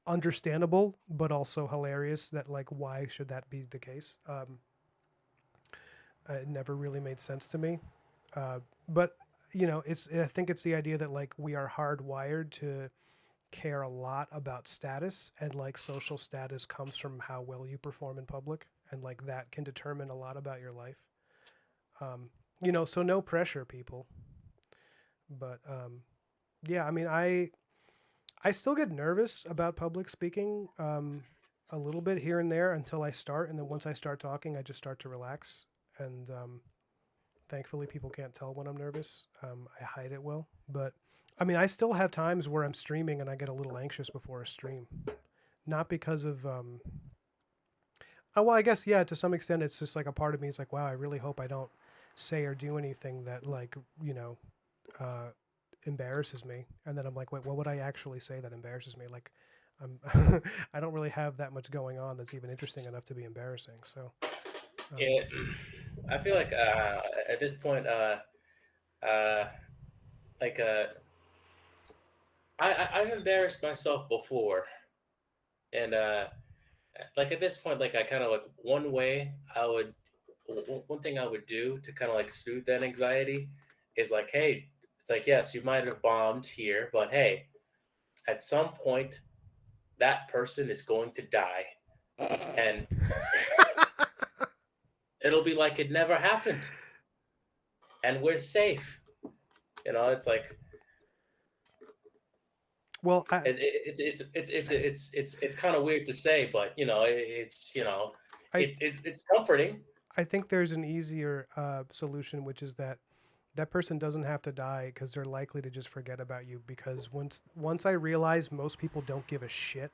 understandable, but also hilarious. That like, why should that be the case? It never really made sense to me. But it's I think it's the idea that like we are hardwired to care a lot about status, and like social status comes from how well you perform in public, and like that can determine a lot about your life. Um, so no pressure, people. But yeah, I mean, I still get nervous about public speaking, a little bit here and there until I start, and then once I start talking, I just start to relax. And thankfully, people can't tell when I'm nervous. I hide it well, but I mean, I still have times where I'm streaming and I get a little anxious before a stream, not because of oh, well, I guess yeah, to some extent, it's just like a part of me is like, wow, I really hope I don't say or do anything that like uh, embarrasses me. And then I'm like, wait, what would I actually say that embarrasses me? Like, I'm I don't really have that much going on that's even interesting enough to be embarrassing. So, um, Yeah, I feel like at this point, uh, like I've embarrassed myself before, and like at this point, like I kind of like one way I would, one thing I would do to kind of like soothe that anxiety is like, hey, it's like yes, you might have bombed here, but hey, at some point that person is going to die, and it'll be like it never happened, and we're safe. It's like well, it's kind of weird to say, but I it's comforting. I think there's an easier solution, which is that that person doesn't have to die because they're likely to just forget about you. Because once I realize most people don't give a shit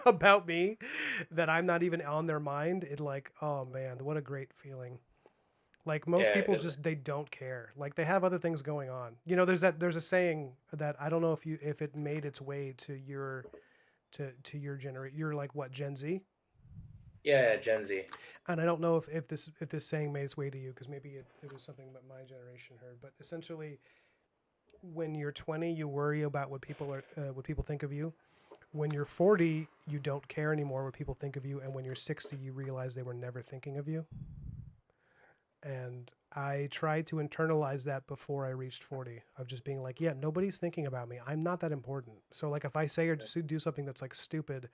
about me, that I'm not even on their mind, it like, oh man, what a great feeling. Like most Yeah, people because just they don't care. Like they have other things going on. There's a saying that I don't know if it made its way to your generation. You're like what, Gen Z? yeah, Gen Z. And I don't know if this saying made its way to you because maybe it was something that my generation heard. But essentially, when you're 20, you worry about what people think of you. When you're 40, you don't care anymore what people think of you, and when you're 60, you realize they were never thinking of you. And I tried to internalize that before I reached 40, of just being like, yeah, nobody's thinking about me. I'm not that important. So like if I say or do something that's like stupid,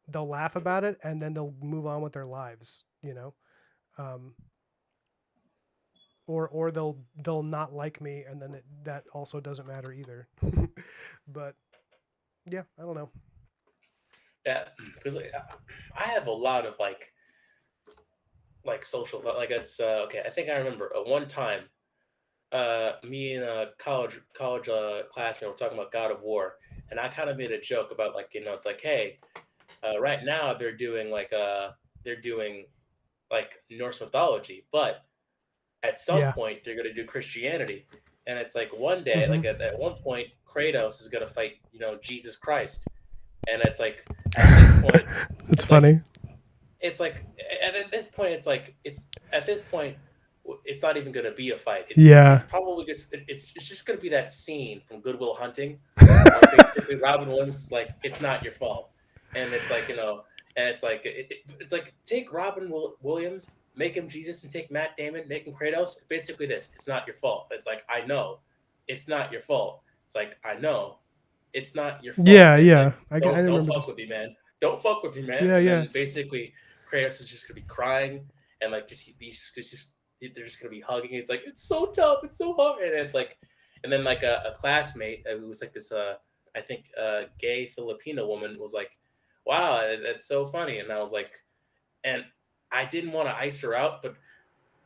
they'll laugh about it and then they'll move on with their lives. Um, or they'll not like me, and then that also doesn't matter either. But yeah, I don't know. Yeah, because I have a lot of like social like it's okay. I think I remember one time me and a college classmate were talking about God of War, and I kind of made a joke about like it's like hey, right now they're doing like Norse mythology, but at some Yeah. point they're going to do Christianity, and it's like one day Mm-hmm. like at one point Kratos is going to fight Jesus Christ, and it's like at this point It's it's like funny. it's like and at this point it's at this point it's not even going to be a fight. It's Yeah. probably just it's just going to be that scene from Goodwill Hunting where basically Robin Williams is like it's not your fault, and it's like and it's like it's like take Williams, make him Jesus, and take Matt Damon, make him Kratos. Basically this, it's not your fault. It's like I know it's not your fault. It's like I know it's not your fault. Yeah, It's like yeah. I don't remember fuck this. with me, man. Don't fuck with me, man. Yeah, And yeah. then basically Kratos is just gonna be crying and like just they're just gonna be hugging. It's like it's so tough, it's so hard, and it's like, and then like a classmate who was like this I think gay Filipino woman was like, wow, that's so funny, and I was like, and I didn't want to ice her out, but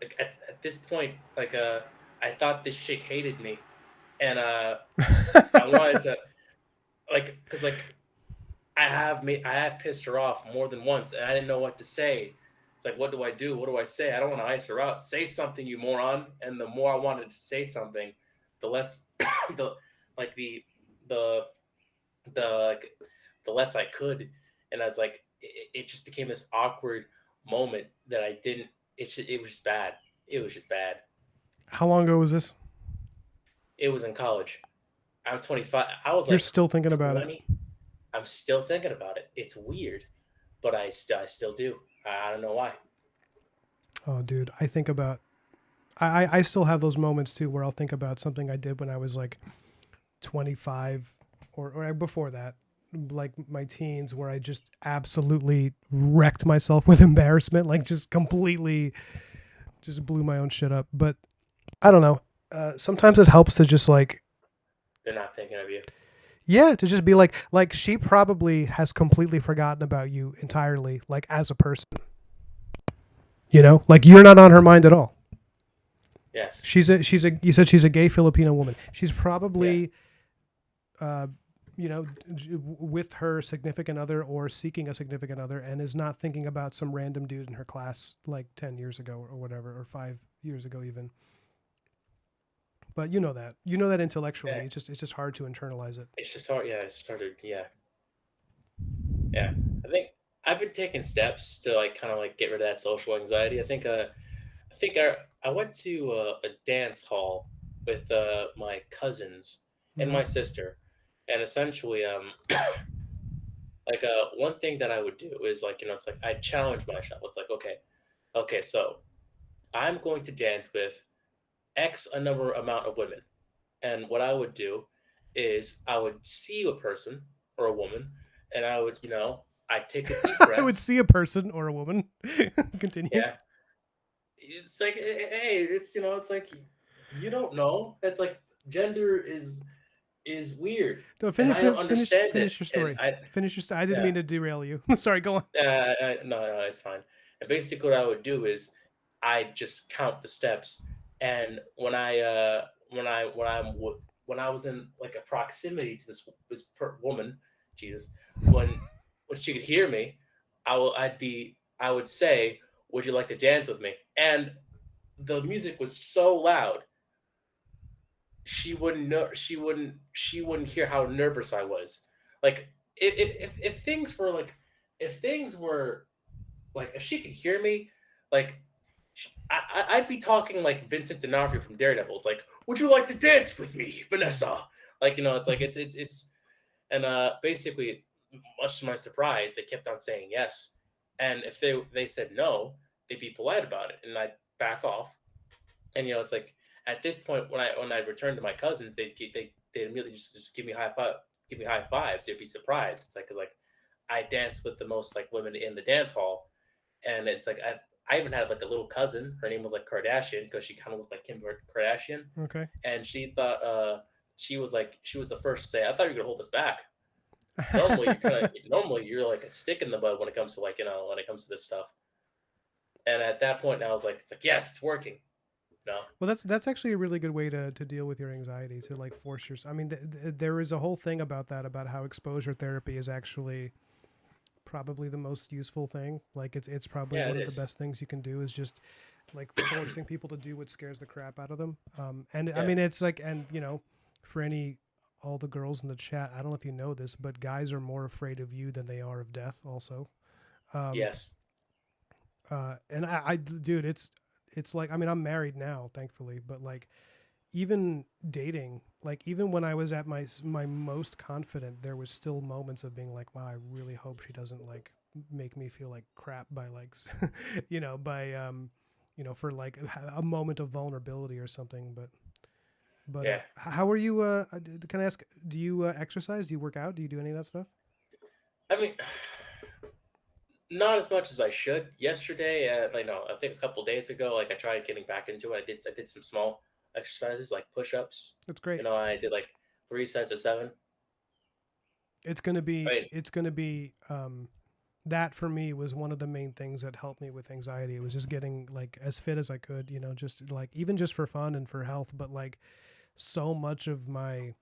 like at this point, like I thought this chick hated me, and I wanted to like because like I have pissed her off more than once, and I didn't know what to say. It's like, what do I do? What do I say? I don't want to ice her out. Say something, you moron. And the more I wanted to say something, the less the like the like the less I could, and I was like, it just became this awkward moment that I didn't. It was just bad. It was just bad. How long ago was this? It was in college. I'm 25. I was You're like still thinking about it. 20. I'm still thinking about it. It's weird, but I still do. I don't know why. Oh, dude, I think about. I still have those moments too where I'll think about something I did when I was like 25 or before that, like my teens, where I just absolutely wrecked myself with embarrassment, like just completely just blew my own shit up. But I don't know. Sometimes it helps to just like, They're not thinking of you. yeah, to just be like she probably has completely forgotten about you entirely, like as a person. You know, like you're not on her mind at all. Yes. You said she's a gay Filipino woman. She's Yeah. probably you know, with her significant other or seeking a significant other, and is not thinking about some random dude in her class like 10 years ago or whatever, or 5 years ago even. But you know that intellectually, Yeah. it's just hard to internalize it. It's just hard. Yeah. It's just hard to. Yeah. Yeah. I think I've been taking steps to like kind of like get rid of that social anxiety. I think I went to a dance hall with my cousins and Hmm. my sister, and essentially like one thing that I would do is like it's like I challenge myself. It's like okay, so I'm going to dance with X a number amount of women. And what I would do is I would see a person or a woman, and I would, I take a deep I would breath. see a person or a woman. Continue. Yeah, it's like, hey, it's it's like you don't know. It's like gender is weird, No, and I don't finish understand it. finish your And story. Finish your story. I didn't yeah, mean to derail you. Sorry, go on. no, no, it's fine. And basically, what I would do is I just count the steps, and when I was in like a proximity to woman, Jesus, when when she could hear me, I would say, "Would you like to dance with me?" And the music was so loud, she wouldn't know. She wouldn't hear how nervous I was. Like if things were like if things were like if she could hear me, like I'd be talking like Vincent D'Onofrio from Daredevil. It's like, would you like to dance with me, Vanessa? Like it's like it's and basically, much to my surprise, they kept on saying yes. And if they said no, they'd be polite about it, and I'd back off. And it's like at this point when I returned to my cousins, they immediately just give me high fives. They'd be surprised. It's like because like I danced with the most like women in the dance hall, and it's like I even had like a little cousin. Her name was like Kardashian because she kind of looked like Kim Kardashian, Okay. and she thought she was the first to say, "I thought you were gonna hold us back." Normally you're like a stick in the mud when it comes to like when it comes to this stuff. And at that point, I was like, it's like yes, it's working. No, Well, that's actually a really good way to deal with your anxiety, to like force your. I mean, there is a whole thing about that, about how exposure therapy is actually probably the most useful thing. Like it's probably yeah, one it of the is. best things you can do, is just like forcing people to do what scares the crap out of them. And I Yeah. mean, it's like, and for all the girls in the chat, I don't know if you know this, but guys are more afraid of you than they are of death. Also, um, Yes. and dude, it's like, I mean, I'm married now, thankfully, but like even dating, like even when I was at my most confident, there was still moments of being like, wow, I really hope she doesn't like make me feel like crap by like by for like a moment of vulnerability or something. But Yeah. how are you? Can I ask? Do you exercise? Do you work out? Do you do any of that stuff? I mean, Not as much as I should. Yesterday, like no, I think a couple days ago, like I tried getting back into it. I did some small exercises like push-ups. That's great. I did like 3 sets of 7. I mean, It's gonna be that for me was one of the main things that helped me with anxiety. It was just getting like as fit as I could, just like even just for fun and for health, but like so much of my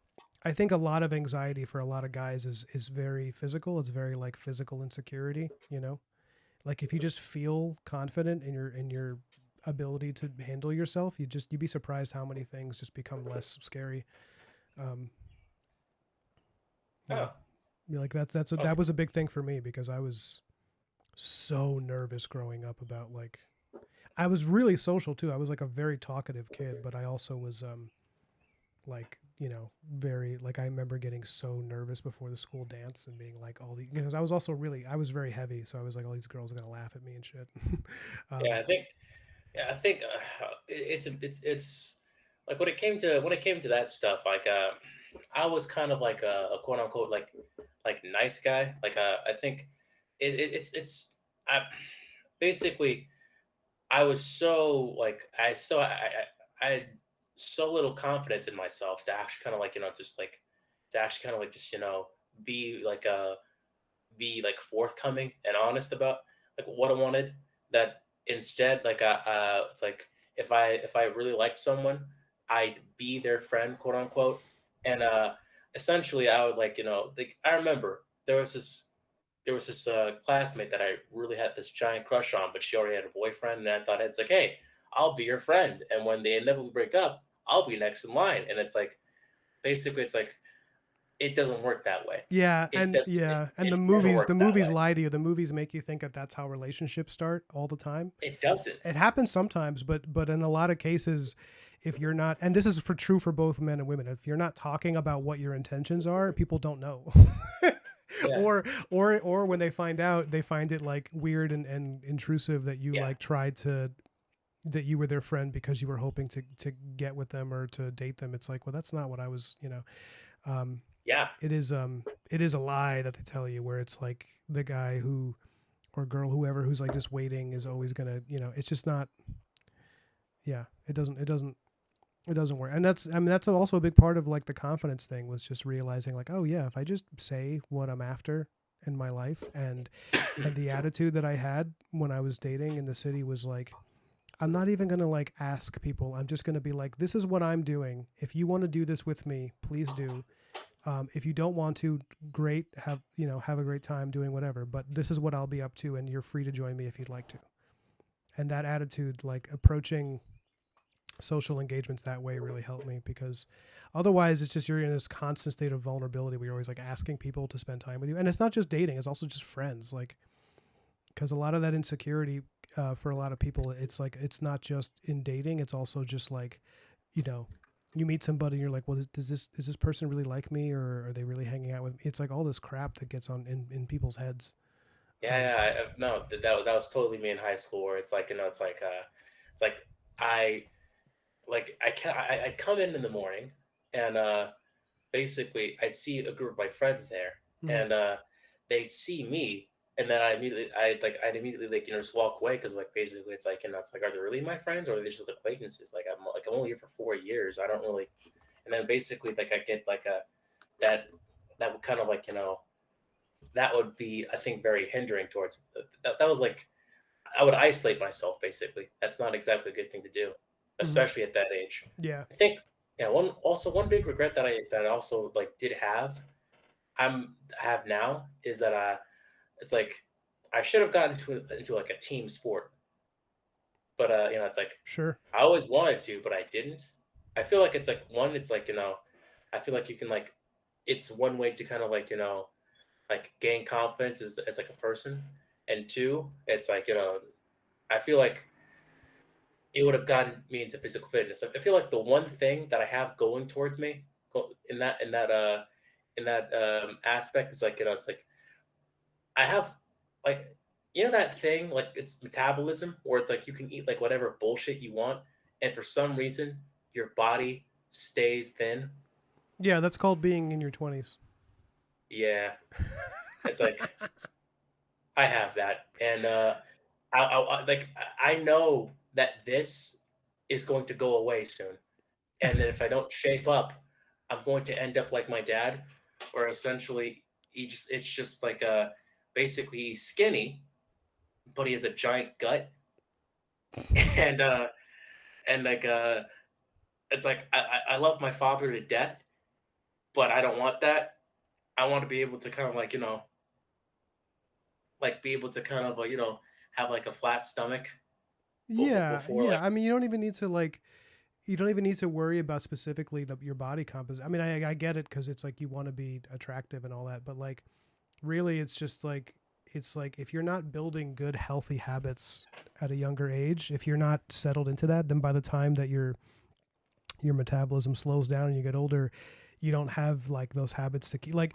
I think a lot of anxiety for a lot of guys is very physical. It's very like physical insecurity. Like if you just feel confident in your ability to handle yourself, you'd be surprised how many things just become less scary. Um, yeah. oh, Like okay. that was a big thing for me because I was so nervous growing up about like I was really social too. I was like a very talkative kid, but I also was like very like I remember getting so nervous before the school dance and being like all these because I was very heavy, so I was like all these girls are gonna laugh at me and shit. Yeah, um, I think it's like when it came to that stuff, like I was kind of like a quote unquote like nice guy. Like I think it's I basically I was so like I had so little confidence in myself to actually kind of like just like to actually kind of like just be like be like forthcoming and honest about like what I wanted. That instead, like it's like if I really liked someone, I'd be their friend, quote unquote, and essentially I would like I remember there was this classmate that I really had this giant crush on, but she already had a boyfriend, and I thought it's like, hey, I'll be your friend, and when they inevitably break up, I'll be next in line, and it's like basically it's like it doesn't work that way. yeah, It and does. It, yeah, and it never the works that movies way. lie to you. The movies make you think that that's how relationships start all the time. It doesn't. It happens sometimes, but in a lot of cases, if you're not, and this is for true for both men and women, if you're not talking about what your intentions are, people don't know. Yeah, or when they find out, they find it like weird and intrusive that you yeah, like tried to that you were their friend because you were hoping to get with them or to date them. It's like, well, that's not what I was. Um, yeah, it is a lie that they tell you where it's like the guy who or girl whoever who's like just waiting is always gonna it's just not. Yeah, it doesn't work. And that's also a big part of like the confidence thing was just realizing like, oh yeah, if I just say what I'm after in my life and the attitude that I had when I was dating in the city was like, I'm not even going to like ask people. I'm just going to be like, this is what I'm doing. If you want to do this with me, please do. If you don't want to, great. Have a great time doing whatever. But this is what I'll be up to, and you're free to join me if you'd like to. And that attitude, like approaching social engagements that way, really helped me because otherwise, it's just you're in this constant state of vulnerability where you're always like asking people to spend time with you, and it's not just dating; it's also just friends. Like because a lot of that insecurity for a lot of people, it's like it's not just in dating; it's also just like you know you meet somebody and you're like, well, does this person really like me or are they really hanging out with me? It's like all this crap that gets on in people's heads. yeah, Um, yeah. No, that was totally me in high school. Where it's like it's like I I'd come in the morning, and basically I'd see a group of my friends there, mhm. and they'd see me, and then I'd immediately like just walk away because like basically it's like it's like are they really my friends or are they just acquaintances? I'm only here for 4 years. I don't really, and then basically like I get like a that that would kind of like that would be I think very hindering towards that was like I would isolate myself basically. That's not exactly a good thing to do, Mhm. especially at that age. Yeah, I think yeah, one big regret that I also like did have now is that it's like I should have gotten into like a team sport, but it's like sure. I always wanted to, but I didn't. I feel like it's like one, it's like I feel like you can like it's one way to kind of like gain confidence as like a person, and two, it's like I feel like it would have gotten me into physical fitness. I feel like the one thing that I have going towards me in that aspect is like it's like I have like that thing like it's metabolism where it's like you can eat like whatever bullshit you want, and for some reason your body stays thin. Yeah, that's called being in your 20s. Yeah, it's like I have that, and like I know that this is going to go away soon, and that if I don't shape up, I'm going to end up like my dad, where essentially it's just like basically he's skinny, but he has a giant gut, and uh and like it's like I love my father to death, but I don't want that. I want to be able to kind of like like be able to kind of have like a flat stomach Yeah, before yeah. like I mean, you don't even need to like you don't even need to worry about specifically your body composition. I mean, I get it because it's like you want to be attractive and all that, but like really, it's just like it's like if you're not building good healthy habits at a younger age, if you're not settled into that, then by the time that your metabolism slows down and you get older, you don't have like those habits to keep. Like,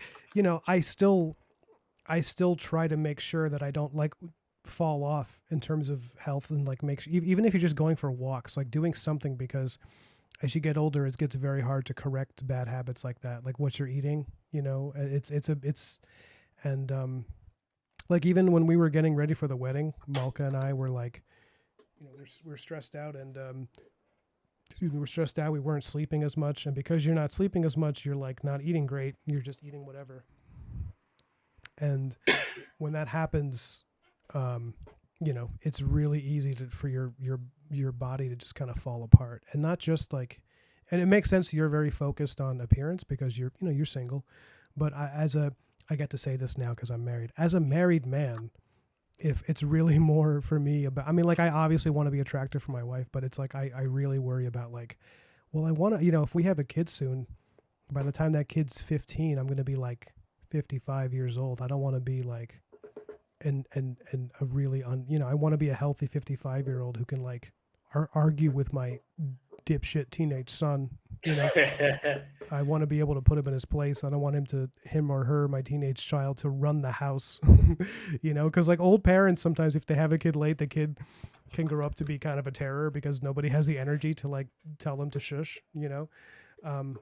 I still try to make sure that I don't like fall off in terms of health and like make sure, even if you're just going for walks, like doing something, because as you get older, it gets very hard to correct bad habits like that, like what you're eating. It's and like even when we were getting ready for the wedding, Malka and I were like, we're stressed out and excuse me, we're stressed out. We weren't sleeping as much, and because you're not sleeping as much, you're like not eating great. You're just eating whatever. And when that happens, um, it's really easy for your body to just kind of fall apart, and not just like, and it makes sense you're very focused on appearance because you're single, but I get to say this now because I'm married. As a married man, if it's really more for me about, I mean, like I obviously want to be attractive for my wife, but it's like I really worry about like, well, I want to, if we have a kid soon, by the time that kid's 15, I'm going to be like 55 years old. I don't want to be like and a really I want to be a healthy 55-year-old who can like argue with my dipshit teenage son. I want to be able to put him in his place. I don't want him or her, my teenage child, to run the house. Because like old parents, sometimes if they have a kid late, the kid can grow up to be kind of a terror because nobody has the energy to like tell them to shush. um,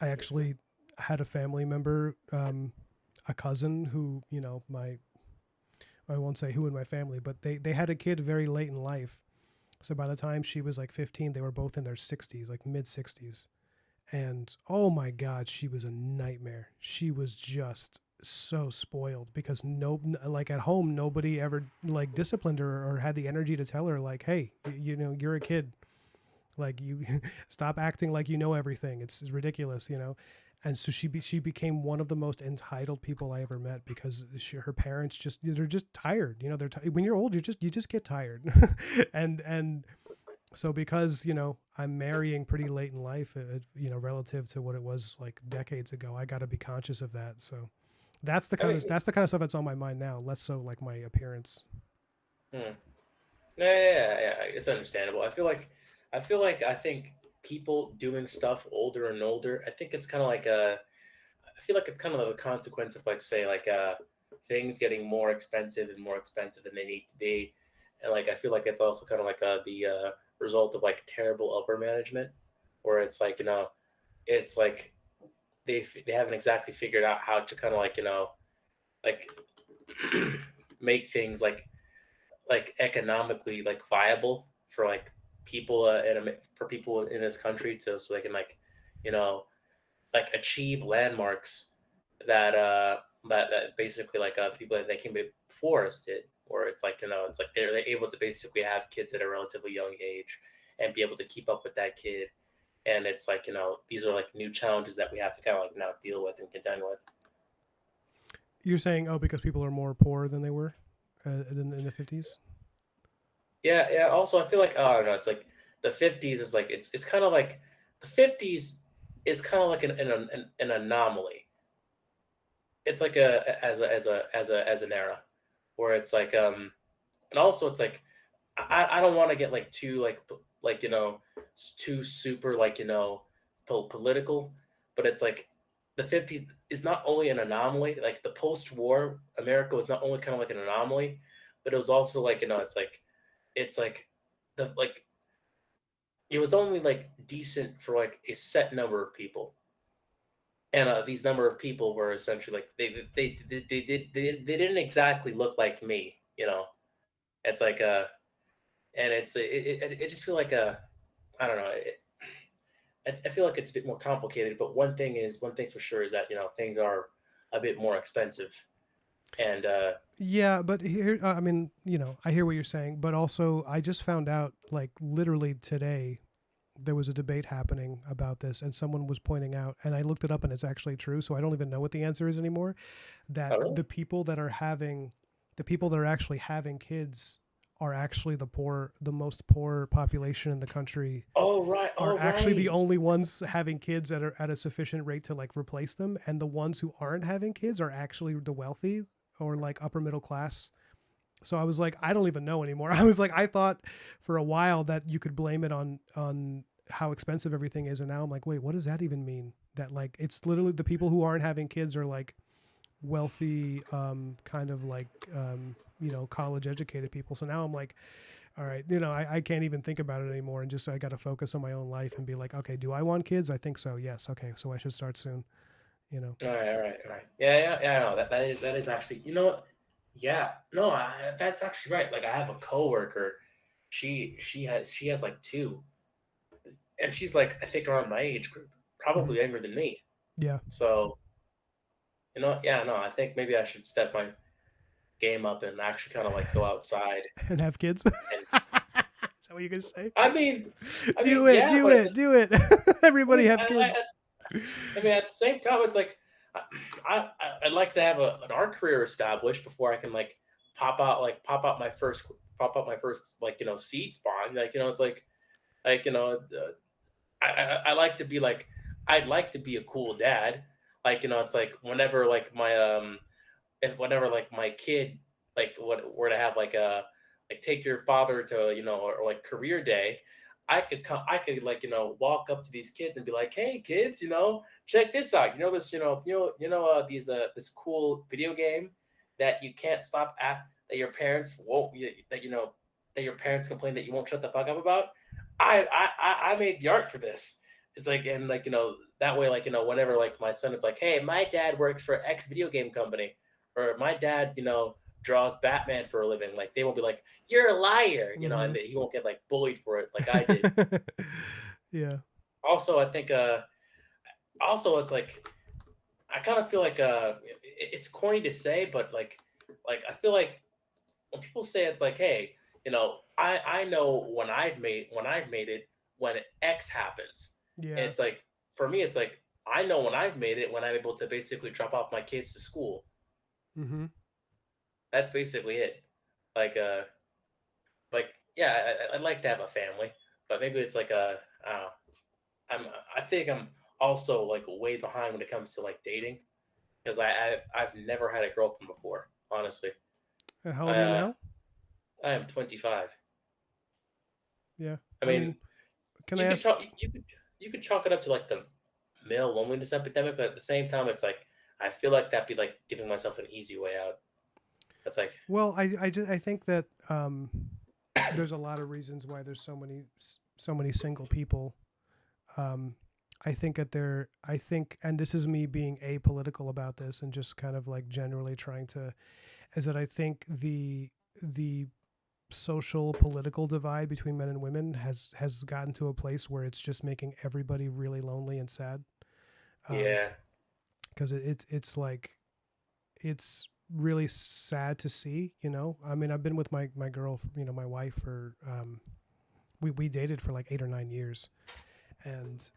I actually had a family member, a cousin who, I won't say who in my family, but they had a kid very late in life. So by the time she was like 15, they were both in their 60s, like mid 60s. And oh my God, she was a nightmare. She was just so spoiled because like at home, nobody ever like disciplined her or had the energy to tell her like, hey, you're a kid. Like you stop acting like you know everything. It's ridiculous. And so she became one of the most entitled people I ever met because her parents they're just tired. When you're old, you just get tired. and so because I'm marrying pretty late in life, relative to what it was like decades ago, I got to be conscious of that. So I mean, that's the kind of stuff that's on my mind now, less so like my appearance. hmm. Yeah, it's understandable. I think people doing stuff older and older. I think it's kind of like I feel like it's kind of a consequence of like say like things getting more expensive and more expensive than they need to be, and like I feel like it's also kind of like the result of like terrible upper management, where it's like it's like they haven't exactly figured out how to kind of like like make things like economically like viable for like people for people in this country to so they can like you know like achieve landmarks that that basically like the people that they came before us did, or it's like it's like they're able to basically have kids at a relatively young age and be able to keep up with that kid, and it's like these are like new challenges that we have to kind of like now deal with and contend with. You're saying, oh, because people are more poor than they were in the 50s? Yeah. Also, I feel like I don't know. It's like the '50s is like it's kind of like the '50s is kind of like an anomaly. It's like a as an era where it's like and also it's like I don't want to get like too like too super like political, but it's like the '50s is not only an anomaly. Like the post-war America was not only kind of like an anomaly, but it was also like it's like the like it was only like decent for like a set number of people, and these number of people were essentially like they didn't exactly look like me, you know. It's like and it just feel like I don't know. I feel like it's a bit more complicated, but one thing for sure is that things are a bit more expensive, and Yeah, but here, I mean, I hear what you're saying, but also I just found out, like, literally today, there was a debate happening about this, and someone was pointing out, and I looked it up, and it's actually true. So I don't even know what the answer is anymore. That oh really? the people that are actually having kids are actually the most poor population in the country, are Oh actually the right. only ones having kids that are at a sufficient rate to like replace them, and the ones who aren't having kids are actually the wealthy or like upper middle class. So I was like, I don't even know anymore. I was like, I thought for a while that you could blame it on how expensive everything is, and now I'm like, wait, what does that even mean? That like it's literally the people who aren't having kids are like wealthy, kind of like college educated people. So now I'm like, all right, I can't even think about it anymore, and just I got to focus on my own life and be like, okay, do I want kids? I think so. Yes. Okay, so I should start soon. You know. All right. Yeah. No, that is actually, you know what? Yeah, no, that's actually right. Like I have a coworker, she has like two, and she's like I think around my age group, Hmm. probably younger than me. Yeah, So yeah, no, I think maybe I should step my game up and actually kind of like go outside and have kids. and Is that what you're gonna say? I mean, Do it, yeah, do but at it, this, do it. I Everybody mean, have kids. I mean, at the same time, it's like I'd like to have an art career established before I can like pop out my first like seed spawn. Like it's like I like to be like I'd like to be a cool dad. Like it's like whenever like my if whenever like my kid like what were to have like a like take your father to or like career day, I could like walk up to these kids and be like, hey kids, check this out. This these this cool video game that you can't stop at that your parents won't that that your parents complain that you won't shut the fuck up about. I made the art for this. It's like and like that way like whenever like my son is like, hey, my dad works for X video game company, or my dad draws Batman for a living, like they won't be like you're a liar, Hmm. and he won't get like bullied for it like I did. Yeah. Also, I think also it's like I kind of feel like it's corny to say, but like I feel like when people say it's like, hey, I know when I've made it when X happens. And Yeah. it's like for me, it's like I know when I've made it when I'm able to basically drop off my kids to school. Hmm. That's basically it. Like like yeah, I'd like to have a family, but maybe it's like I don't know. I'm I think I'm also like way behind when it comes to like dating because I've never had a girlfriend before. Honestly, And how old I are you now? I am 25. Yeah. I I mean, mean, can I you could ask? chalk you could chalk it up to like the male loneliness epidemic, but at the same time, it's like I feel like that'd be like giving myself an easy way out. That's like Well, I think that there's a lot of reasons why there's so many single people. Um, I think that I think, and this is me being apolitical about this and just kind of like generally trying to, is that I think the social political divide between men and women has gotten to a place where it's just making everybody really lonely and sad. yeah, Because it's like it's really sad to see. I mean, I've been with my girl, my wife for we dated for like 8 or 9 years, and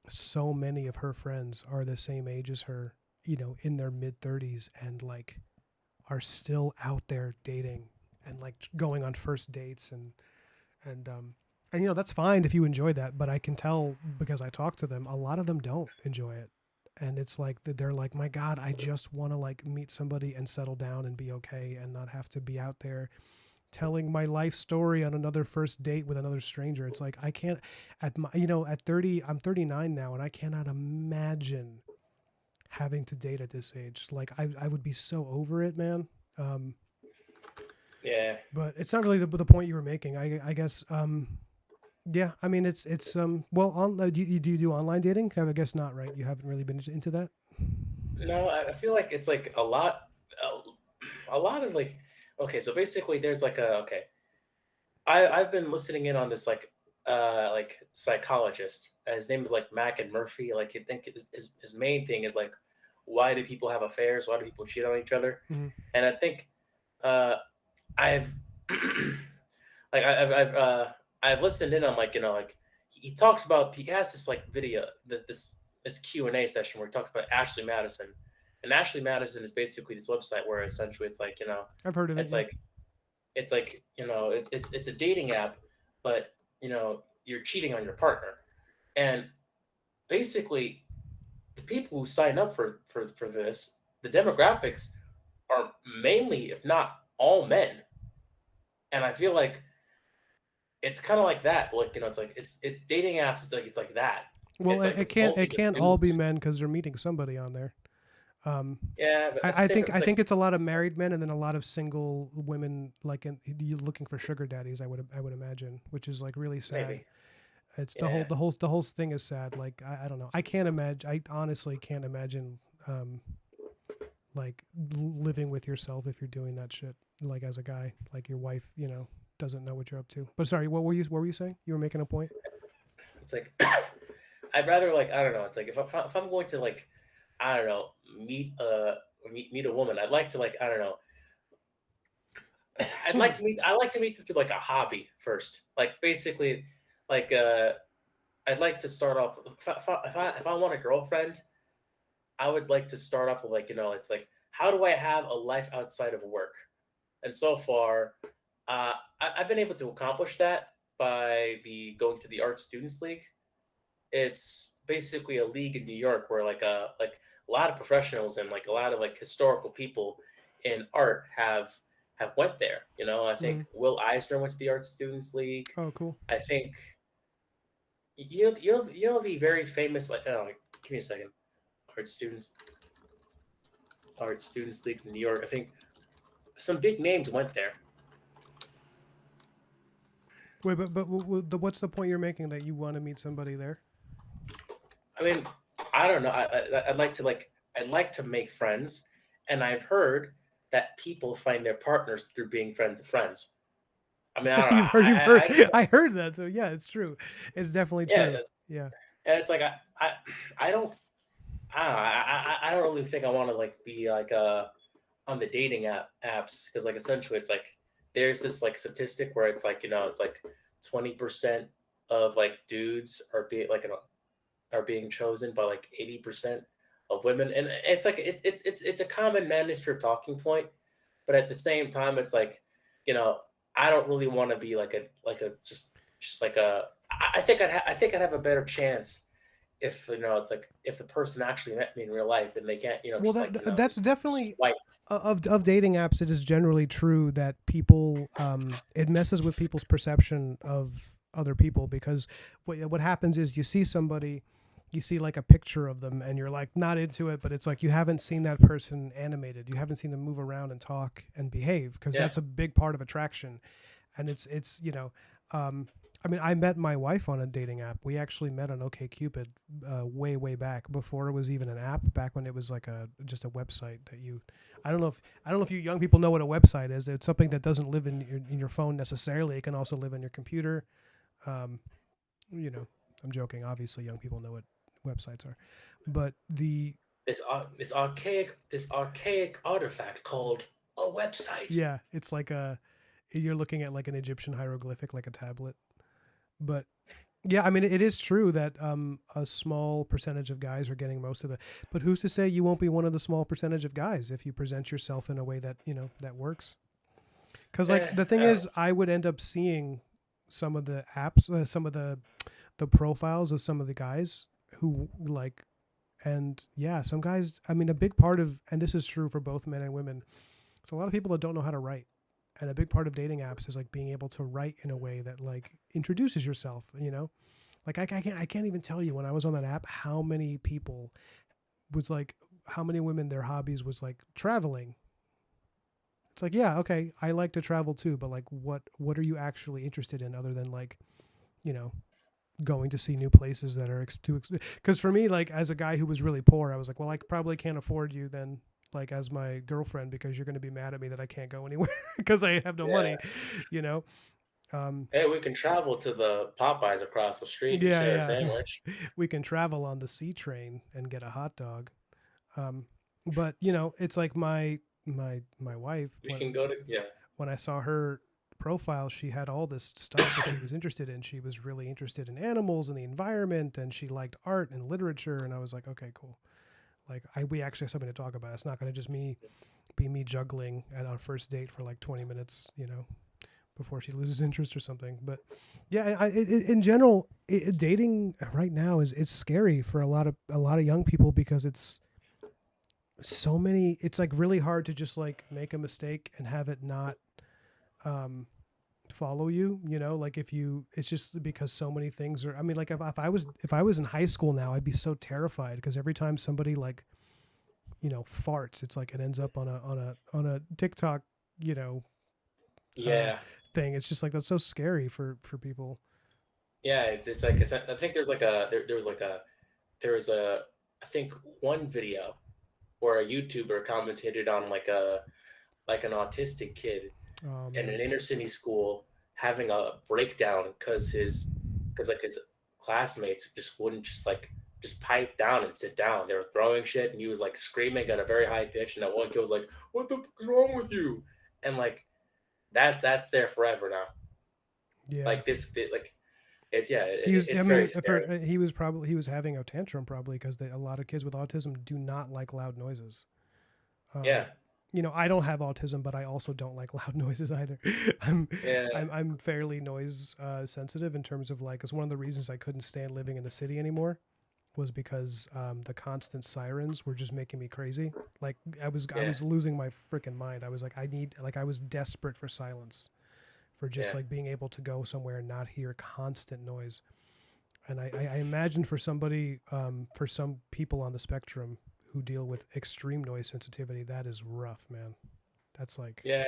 so many of her friends are the same age as her, in their mid 30s, and like are still out there dating and like going on first dates, and that's fine if you enjoy that, but I can tell because I talk to them, a lot of them don't enjoy it. And it's like they're like, my god, I just want to like meet somebody and settle down and be okay and not have to be out there telling my life story on another first date with another stranger. It's like I can't, at my, at 30, I'm 39 now, and I cannot imagine having to date at this age. Like I would be so over it, man. um yeah, but it's not really the point you were making, I guess. Yeah, I mean it's well on do you do online dating? I guess not, right? You haven't really been into that. No, I feel like it's like a lot of like. Okay, so basically, there's like a okay. I've been listening in on this like psychologist. His name is like Mac and Murphy. Like you think his main thing is like why do people have affairs? Why do people cheat on each other? Hmm. And I think uh, I've I've listened in on like like he talks about he has this like video this Q&A session where he talks about Ashley Madison, and Ashley Madison is basically this website where essentially it's like I've heard of it. it's Yeah. like it's like it's a dating app, but you're cheating on your partner, and basically the people who sign up for this, the demographics are mainly, if not all, men, and I feel like it's kind of like that. Like it's like it dating apps. It's like that. Well, It's like it it's can't mostly it just can't all be dudes. men because they're meeting somebody on there. Um, Yeah, but at the I same time, think it's like it's a lot of married men and then a lot of single women, like you looking for sugar daddies. I would imagine, which is like really sad. maybe. It's Yeah, the whole thing is sad. Like I don't know. I can't imagine. I honestly can't imagine um, like living with yourself if you're doing that shit. Like as a guy, like your wife, doesn't know what you're up to. But sorry, what were you saying? You were making a point. it's like I'd rather like I don't know. It's like if I'm going to like I don't know meet a woman, I'd like to like I don't know. I like to meet them through like a hobby first. Like basically, like I'd like to start off if I want a girlfriend, I would like to start off with like it's like how do I have a life outside of work? And so far, I've been able to accomplish that by the going to the Art Students League. It's basically a league in New York where like a lot of professionals and like a lot of like historical people in art have went there. I Mm. think Will Eisner went to the Art Students League. Oh, cool. I think the very famous like oh give me a second Art Students Art Students League in New York. I think some big names went there. Wait, but what's the point you're making that you want to meet somebody there? I mean, I don't know. I'd like to make friends, and I've heard that people find their partners through being friends of friends. I mean, I don't know. You've heard. I can't. I heard that. So yeah, it's true. It's definitely Yeah, true. Yeah. and it's like I don't I don't really think I want to like be like on the dating apps because like essentially it's like there's this like statistic where it's like it's like 20% of like dudes are being chosen by like 80% of women, and it's like it's a common manosphere talking point, but at the same time, it's like you know I don't really want to be like a just like a. I think I'd have a better chance if it's like if the person actually met me in real life and they can't Well, just like that's just definitely swipe. of dating apps. It is generally true that people it messes with people's perception of other people because what happens is you see somebody, you see like a picture of them and you're like not into it, but it's like you haven't seen that person animated, you haven't seen them move around and talk and behave because Yeah, that's a big part of attraction. And it's um I mean, I met my wife on a dating app. We actually met on OkCupid way back before it was even an app. Back when it was like a just a website that you. I don't know if you young people know what a website is. It's something that doesn't live in your phone necessarily. It can also live on your computer. Um, you know, I'm joking. Obviously, young people know what websites are, but the this archaic artifact called a website. yeah, it's like a you're looking at like an Egyptian hieroglyphic, like a tablet. But yeah, I mean, it is true that a small percentage of guys are getting most of the. But who's to say you won't be one of the small percentage of guys if you present yourself in a way that that works? Because like the thing Uh, is, I would end up seeing some of the apps, some of the profiles of some of the guys who like, and yeah, some guys. I mean, a big part of, and this is true for both men and women. It's a lot of people that don't know how to write, and a big part of dating apps is like being able to write in a way that like introduces yourself. Like I can't even tell you when I was on that app how many people was like how many women their hobbies was like traveling. It's like, yeah, okay, I like to travel too, but like what are you actually interested in other than like you know, going to see new places that are too, because for me, like as a guy who was really poor, I was like, well, I probably can't afford you then, like as my girlfriend, because you're going to be mad at me that I can't go anywhere because I have no money, Yeah. you know. um Hey, we can travel to the Popeyes across the street and yeah, share a yeah. sandwich. We can travel on the C train and get a hot dog. um but you know, it's like my wife, We can go to yeah. when I saw her profile, she had all this stuff that she was interested in. She was really interested in animals and the environment, and she liked art and literature. And I was like, okay, cool. Like, we actually have something to talk about. It's not going to just be me juggling at our first date for like 20 minutes, you know, before she loses interest or something. But yeah, in general, dating right now it's scary for a lot of young people, because it's so many. It's like really hard to just like make a mistake and have it not um follow you, you know, like if you, it's just because so many things are, I mean, like if I was in high school now, I'd be so terrified, because every time somebody like, you know, farts, it's like it ends up on a TikTok, you know, uh Yeah. thing. It's just like that's so scary for people. Yeah, it's like I think there's like there was like a there was a I think one video where a YouTuber commentated on like an autistic kid Oh in man. an inner city school having a breakdown because like his classmates just wouldn't just pipe down and sit down. They were throwing shit and he was like screaming at a very high pitch, and that one kid was like, "What the fuck is wrong with you?" And like that's there forever now. Yeah. Like like it's yeah, He was, I it's very mean, scary. he was having a tantrum probably because a lot of kids with autism do not like loud noises. Yeah, You know, I don't have autism, but I also don't like loud noises either. I'm yeah, I'm fairly noise sensitive in terms of like, it's one of the reasons I couldn't stand living in the city anymore, was because the constant sirens were just making me crazy. Like I yeah, was losing my freaking mind. I was like, I was desperate for silence, for just yeah, like being able to go somewhere and not hear constant noise. And I imagine for somebody, for some people on the spectrum who deal with extreme noise sensitivity, that is rough, man. That's like, yeah.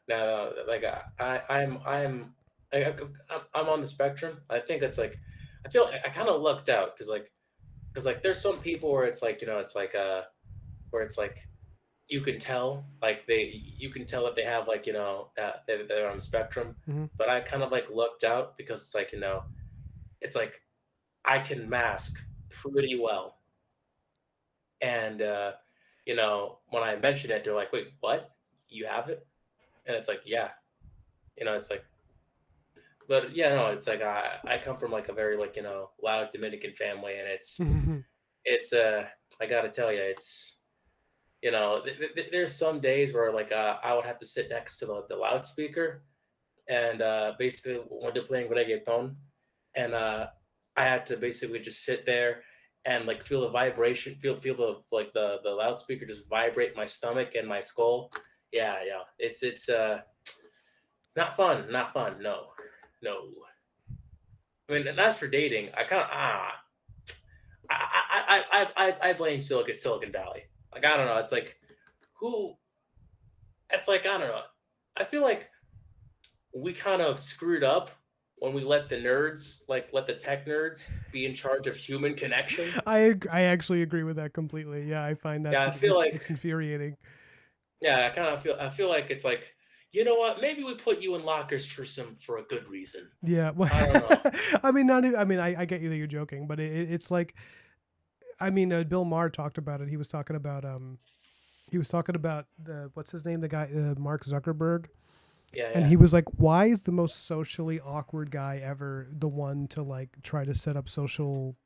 No, like I, I'm on the spectrum. I think it's like I feel I kind of lucked out because like there's some people where it's like it's like where it's like you can tell like you can tell that they have like that they're on the spectrum, mm-hmm. but I kind of like lucked out because it's like it's like I can mask pretty well, and when I mention it, they're like, "Wait, what? You have it?" And it's like, "Yeah." It's like, but yeah, no, it's like I come from like a very like loud Dominican family, and it's I gotta tell you, it's there's some days where like I would have to sit next to the loudspeaker, and basically when they're playing reggaeton, and I had to basically just sit there and like feel the vibration, feel the like the loudspeaker just vibrate my stomach and my skull. Yeah, yeah, it's not fun, not fun. No, no. I mean, and as for dating, I kind of I blame Silicon Valley. Like I don't know. It's like who? It's like I don't know. I feel like we kind of screwed up when we let the nerds, like let the tech nerds, be in charge of human connection. I actually agree with that completely. Yeah, I find that Yeah, I feel like it's infuriating. yeah, I feel like it's like you know what? Maybe we put you in lockers for a good reason. Yeah, well, I don't know. I mean, not. I mean, I get you that you're joking, but it's like, I mean, Bill Maher talked about it. He was talking about the, what's his name, the guy, Mark Zuckerberg, Yeah, and yeah, he was like, why is the most socially awkward guy ever the one to like try to set up social,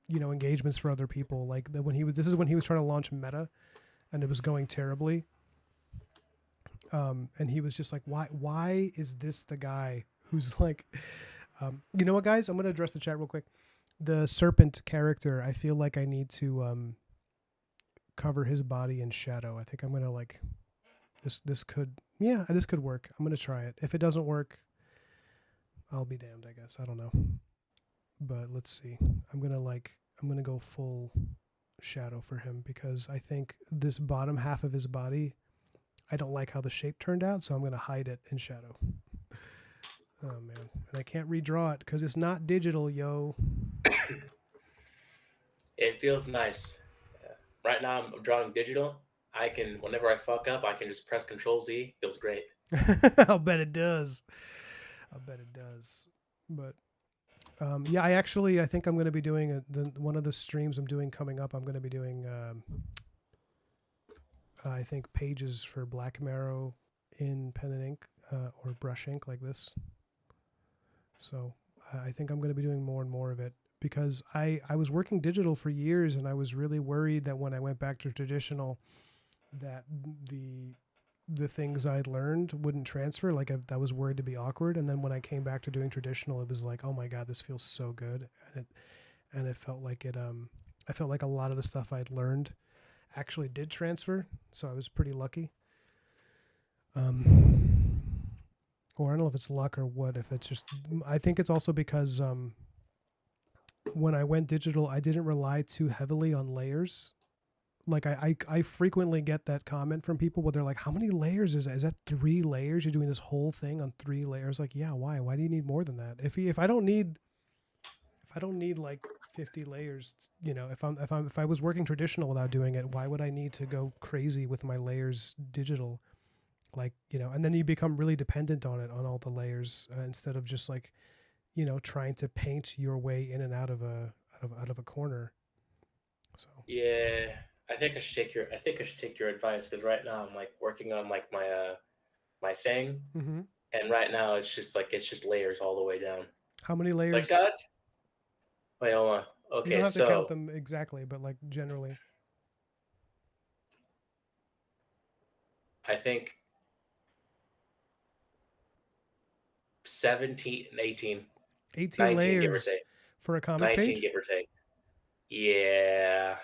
you know, engagements for other people? Like that when he was, this is when he was trying to launch Meta, and it was going terribly. And he was just like, why is this the guy who's like, you know what, guys, I'm gonna address the chat real quick. The serpent character, I feel like I need to cover his body in shadow. I think I'm gonna like this could, yeah, this could work. I'm gonna try it. If it doesn't work, I'll be damned, I guess. I don't know. But let's see. I'm gonna go full shadow for him, because I think this bottom half of his body, I don't like how the shape turned out, so I'm gonna hide it in shadow. Oh man, and I can't redraw it because it's not digital, yo. It feels nice. Right now, I'm drawing digital. I can, whenever I fuck up, I can just press Control Z. Feels great. I'll bet it does. I'll bet it does. But yeah, I think I'm going to be doing one of the streams I'm doing coming up. I'm going to be doing I think pages for Black Marrow in pen and ink or brush ink like this. So I think I'm going to be doing more and more of it because I was working digital for years and I was really worried that when I went back to traditional that the things I'd learned wouldn't transfer. Like I was worried to be awkward. And then when I came back to doing traditional, it was like, oh my God, this feels so good. And it felt like I felt like a lot of the stuff I'd learned actually did transfer. So I was pretty lucky. Or I don't know if it's luck or what, if it's just, I think it's also because, when I went digital, I didn't rely too heavily on layers. Like I frequently get that comment from people where they're like, how many layers is that? Is that 3 layers? You're doing this whole thing on 3 layers? Like, yeah, why? Why do you need more than that? If I don't need like 50 layers, if I was working traditional without doing it, why would I need to go crazy with my layers digital? Like, and then you become really dependent on it, on all the layers, instead of just like, trying to paint your way in and out of a corner. So Yeah, I think I should take your advice because right now I'm like working on like my thing, hmm and right now it's just layers all the way down. how many It's like layers? God. Wait, hold on. You don't Okay, have to count so them exactly, but like generally I think 17, 18, 18 19, give or layers take. for a comic 19, give page. or take. Yeah,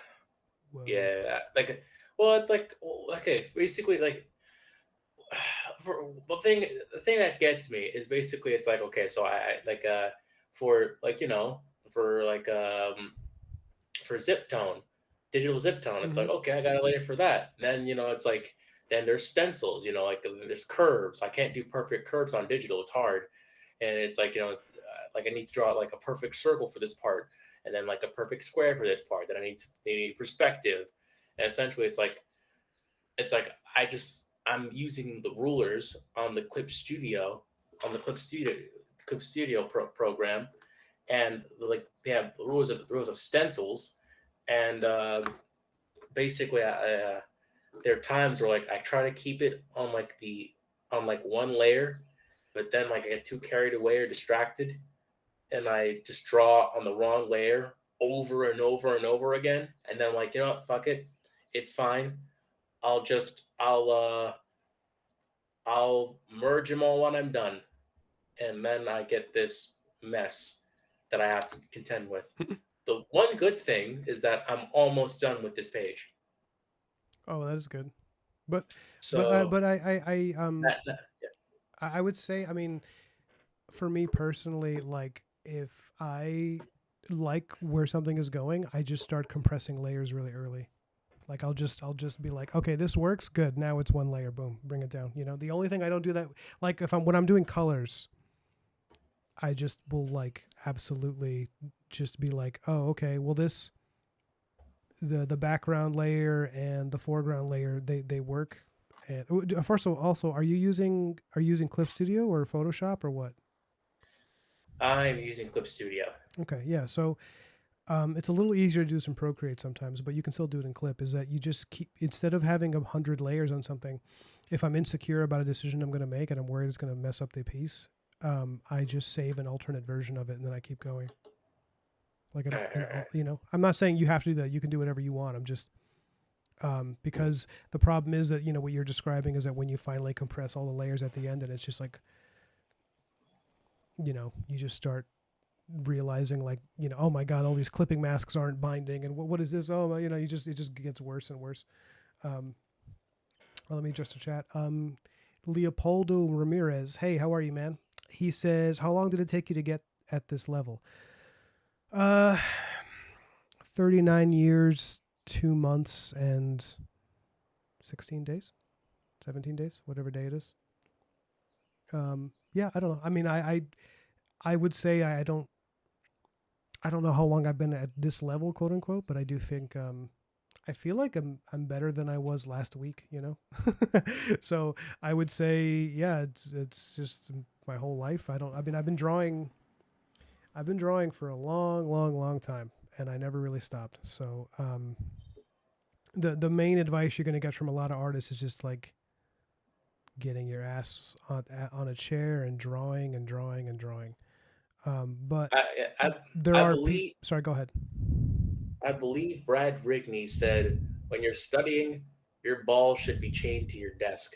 Whoa. yeah. Like, well, it's like okay, basically like for the thing that gets me is basically it's like okay, so I like for like for like for zip tone, digital zip tone, it's hmm like okay, I got a layer for that. Then it's like then there's stencils, like there's curves. I can't do perfect curves on digital; it's hard, and it's like like I need to draw like a perfect circle for this part, and then like a perfect square for this part. Then I need perspective, and essentially it's like I'm using the rulers on the Clip Studio program, and like they have rows of stencils, and basically there are times where like I try to keep it on like the on like one layer, but then like I get too carried away or distracted, and I just draw on the wrong layer over and over and over again, and then I'm like what, fuck it, it's fine. I'll merge them all when I'm done, and then I get this mess that I have to contend with. The one good thing is that I'm almost done with this page. Oh, that is good. But So but that I would say, I mean, for me personally, like if I like where something is going, I just start compressing layers really early. Like I'll just be like, okay, this works, good. Now it's one layer, boom, bring it down. The only thing I don't do that, like if I'm when I'm doing colors, I just will like absolutely just be like, oh, okay, well the background layer and the foreground layer, they work. And first of all, also, are you using Clip Studio or Photoshop or what? I'm using Clip Studio. Okay, yeah. So it's a little easier to do this in Procreate sometimes, but you can still do it in Clip. Is that you just keep, instead of having 100 layers on something, if I'm insecure about a decision I'm going to make and I'm worried it's going to mess up the piece, I just save an alternate version of it and then I keep going. Like All right, all right. I'm not saying you have to do that. You can do whatever you want. I'm just because the problem is that what you're describing is that when you finally compress all the layers at the end, and it's just like you just start realizing like oh my god, all these clipping masks aren't binding, and what is this? Oh, it just gets worse and worse. um well, let me adjust the chat. Leopoldo Ramirez, hey, how are you, man? He says, how long did it take you to get at this level? uh 39 years, 2 months and 16 days, 17 days, whatever day it is. Yeah, I don't know. I mean, I would say I don't know how long I've been at this level, quote unquote, but I do think I feel like I'm better than I was last week, you know. So I would say, yeah, it's just my whole life. I don't. I mean, I've been drawing for a long, long, long time, and I never really stopped. So the main advice you're going to get from a lot of artists is just like getting your ass on a chair and drawing and drawing and drawing. But I I there I are people. believe Sorry, go ahead. I believe Brad Rigney said, "When you're studying, your ball should be chained to your desk."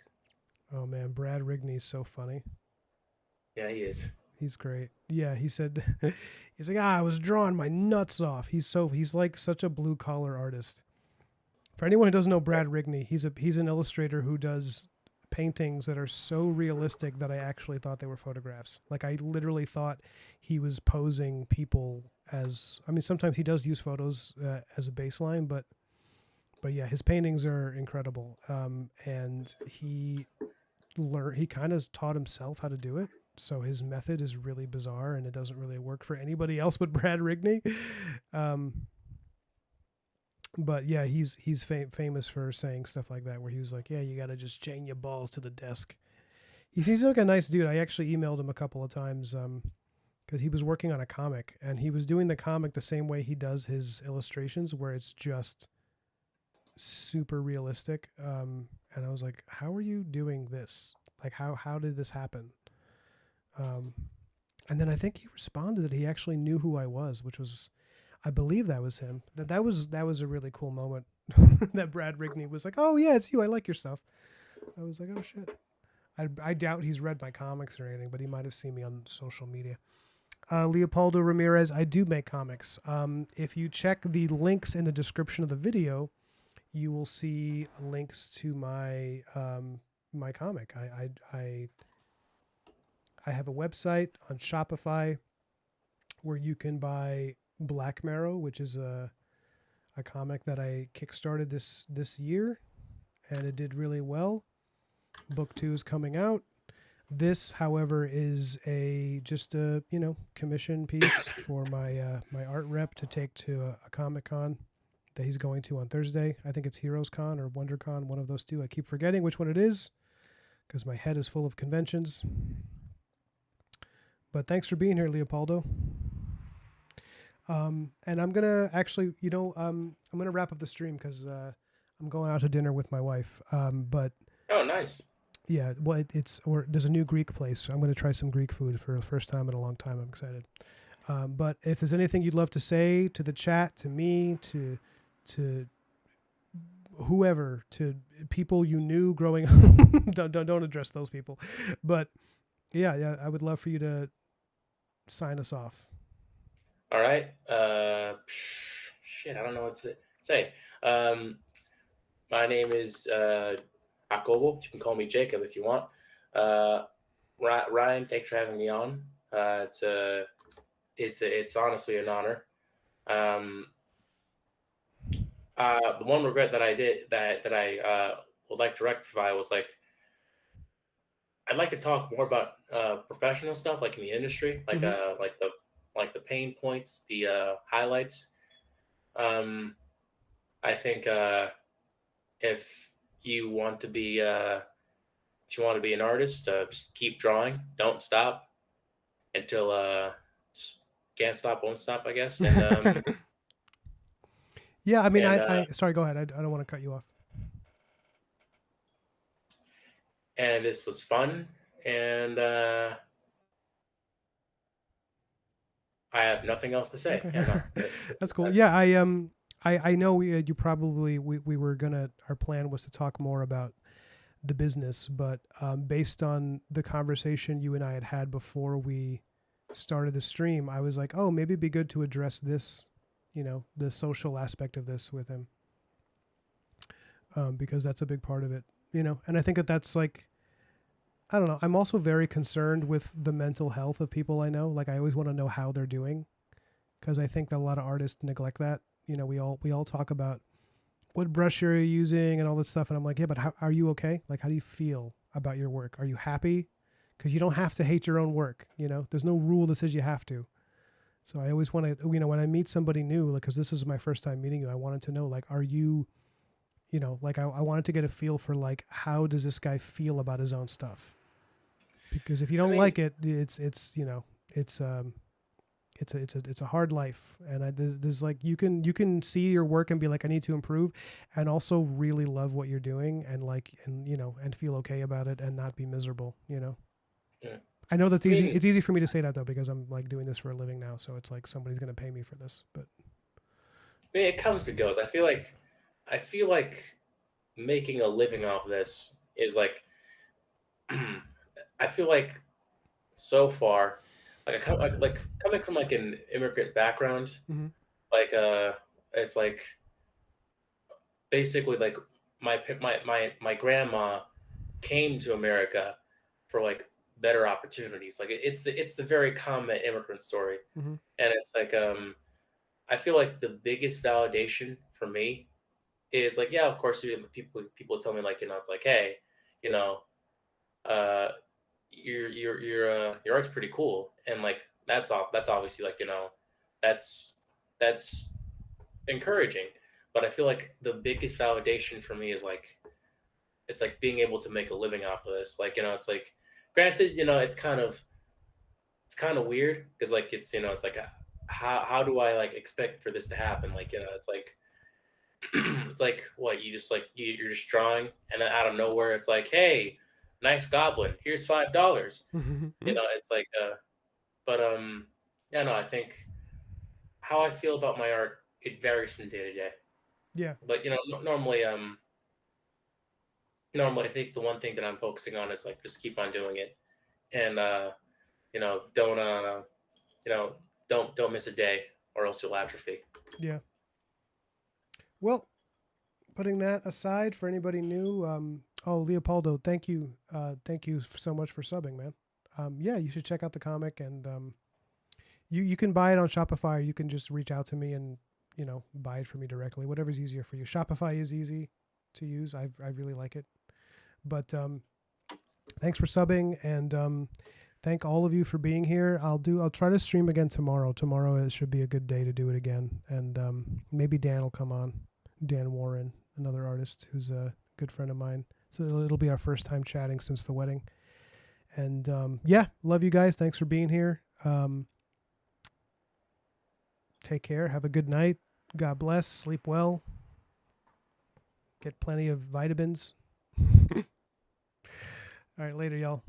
Oh man, Brad Rigney's so funny. Yeah, he is. He's great. Yeah, he said he's like, I was drawing my nuts off. He's like such a blue collar artist. For anyone who doesn't know Brad Rigney, he's an illustrator who does paintings that are so realistic that I actually thought they were photographs. Like I literally thought he was posing people as. I mean, sometimes he does use photos as a baseline, but yeah, his paintings are incredible. And he kind of taught himself how to do it. So his method is really bizarre, and it doesn't really work for anybody else but Brad Rigney. Um, but yeah, famous for saying stuff like that, where he was like, "Yeah, you got to just chain your balls to the desk." He seems like a nice dude. I actually emailed him a couple of times because he was working on a comic, and he was doing the comic the same way he does his illustrations, where it's just super realistic. And I was like, "How are you doing this? Like, how did this happen?" Um, and then I think he responded that he actually knew who I was, which was, I believe that was him. That was a really cool moment. That Brad Rigney was like, "Oh yeah, it's you. I like your stuff." I was like, "Oh shit." I doubt he's read my comics or anything, but he might have seen me on social media. Leopoldo Ramirez, I do make comics. If you check the links in the description of the video, you will see links to my comic. I have a website on Shopify where you can buy Black Marrow, which is a comic that I kickstarted this year, and it did really well. Book 2 is coming out. This, however, is just a commission piece for my art rep to take to a Comic Con that he's going to on Thursday. I think it's Heroes Con or WonderCon, one of those two. I keep forgetting which one it is because my head is full of conventions. But thanks for being here, Leopoldo. And I'm gonna actually, I'm gonna wrap up the stream because I'm going out to dinner with my wife. But Oh, nice. yeah, well, there's a new Greek place. So I'm gonna try some Greek food for the first time in a long time. I'm excited. But if there's anything you'd love to say to the chat, to me, to whoever, to people you knew growing up, don't address those people. But yeah, I would love for you to sign us off. All right. Shit, I don't know what to say. My name is Jacobo. You can call me Jacob if you want. Uh, Ryan, thanks for having me on. It's honestly an honor. Um, the one regret that I did that I would like to rectify was like I'd like to talk more about professional stuff, like in the industry, Mm-hmm. like the pain points, the highlights. Um, I think if you want to be if you want to be an artist, just keep drawing. Don't stop until just can't stop, won't stop, I guess. Yeah, I mean, And I sorry, go ahead. I don't want to cut you off. and this was fun, and I have nothing else to say. Okay, Yeah, no, that's cool. Yeah, I know you probably we were gonna, our plan was to talk more about the business, but based on the conversation you and I had before we started the stream, I was like, oh, maybe it'd be good to address this, the social aspect of this with him, because that's a big part of it, and I think that's like, I don't know. I'm also very concerned with the mental health of people I know. Like I always want to know how they're doing because I think that a lot of artists neglect that. We all talk about what brush you're using and all this stuff, and I'm like, yeah, but how are you okay? Like, how do you feel about your work? Are you happy? because you don't have to hate your own work. You know, there's no rule that says you have to. So I always want to, you know, when I meet somebody new, like, because this is my first time meeting you, I wanted to know, like, are you, you know, like I wanted to get a feel for like, how does this guy feel about his own stuff? Because if you I don't mean, like it, it's you know, it's a hard life, and there's like you can see your work and be like, I need to improve, and also really love what you're doing, and like, and you know, and feel okay about it and not be miserable, you know. yeah. I know that's I easy. mean, It's easy for me to say that though, because I'm like doing this for a living now, so it's like somebody's gonna pay me for this. But it comes and goes. I feel like making a living off this is like I feel like so far, like coming from like an immigrant background, hmm like it's like basically like my grandma came to America for like better opportunities. Like it's the very common immigrant story, hmm and it's like I feel like the biggest validation for me is like, yeah, of course, people tell me like, it's like, hey, you know, uh, your art's pretty cool, and like that's obviously like, that's that's encouraging. But I feel like the biggest validation for me is like, it's like being able to make a living off of this. Like, it's like, granted, it's kind of weird because like it's like, how do I like expect for this to happen? Like, it's like it's like what you just like you're just drawing, and then out of nowhere it's like, hey, nice goblin, here's $5. It's like but yeah, no, I think how I feel about my art, it varies from day to day. yeah, But normally I think the one thing that I'm focusing on is like just keep on doing it, and don't you know don't miss a day, or else you'll atrophy. yeah. Well, putting that aside for anybody new, oh, Leopoldo, thank you so much for subbing, man. Yeah, you should check out the comic, and you can buy it on Shopify, or you can just reach out to me and, you know, buy it for me directly, whatever's easier for you. Shopify is easy to use. I really like it. But thanks for subbing, and thank all of you for being here. I'll try to stream again tomorrow. Tomorrow it should be a good day to do it again, and maybe Dan will come on. Dan Warren, another artist who's a good friend of mine. So it'll be our first time chatting since the wedding. And yeah, love you guys. Thanks for being here. Take care. Have a good night. God bless. Sleep well. Get plenty of vitamins. All right, later, y'all.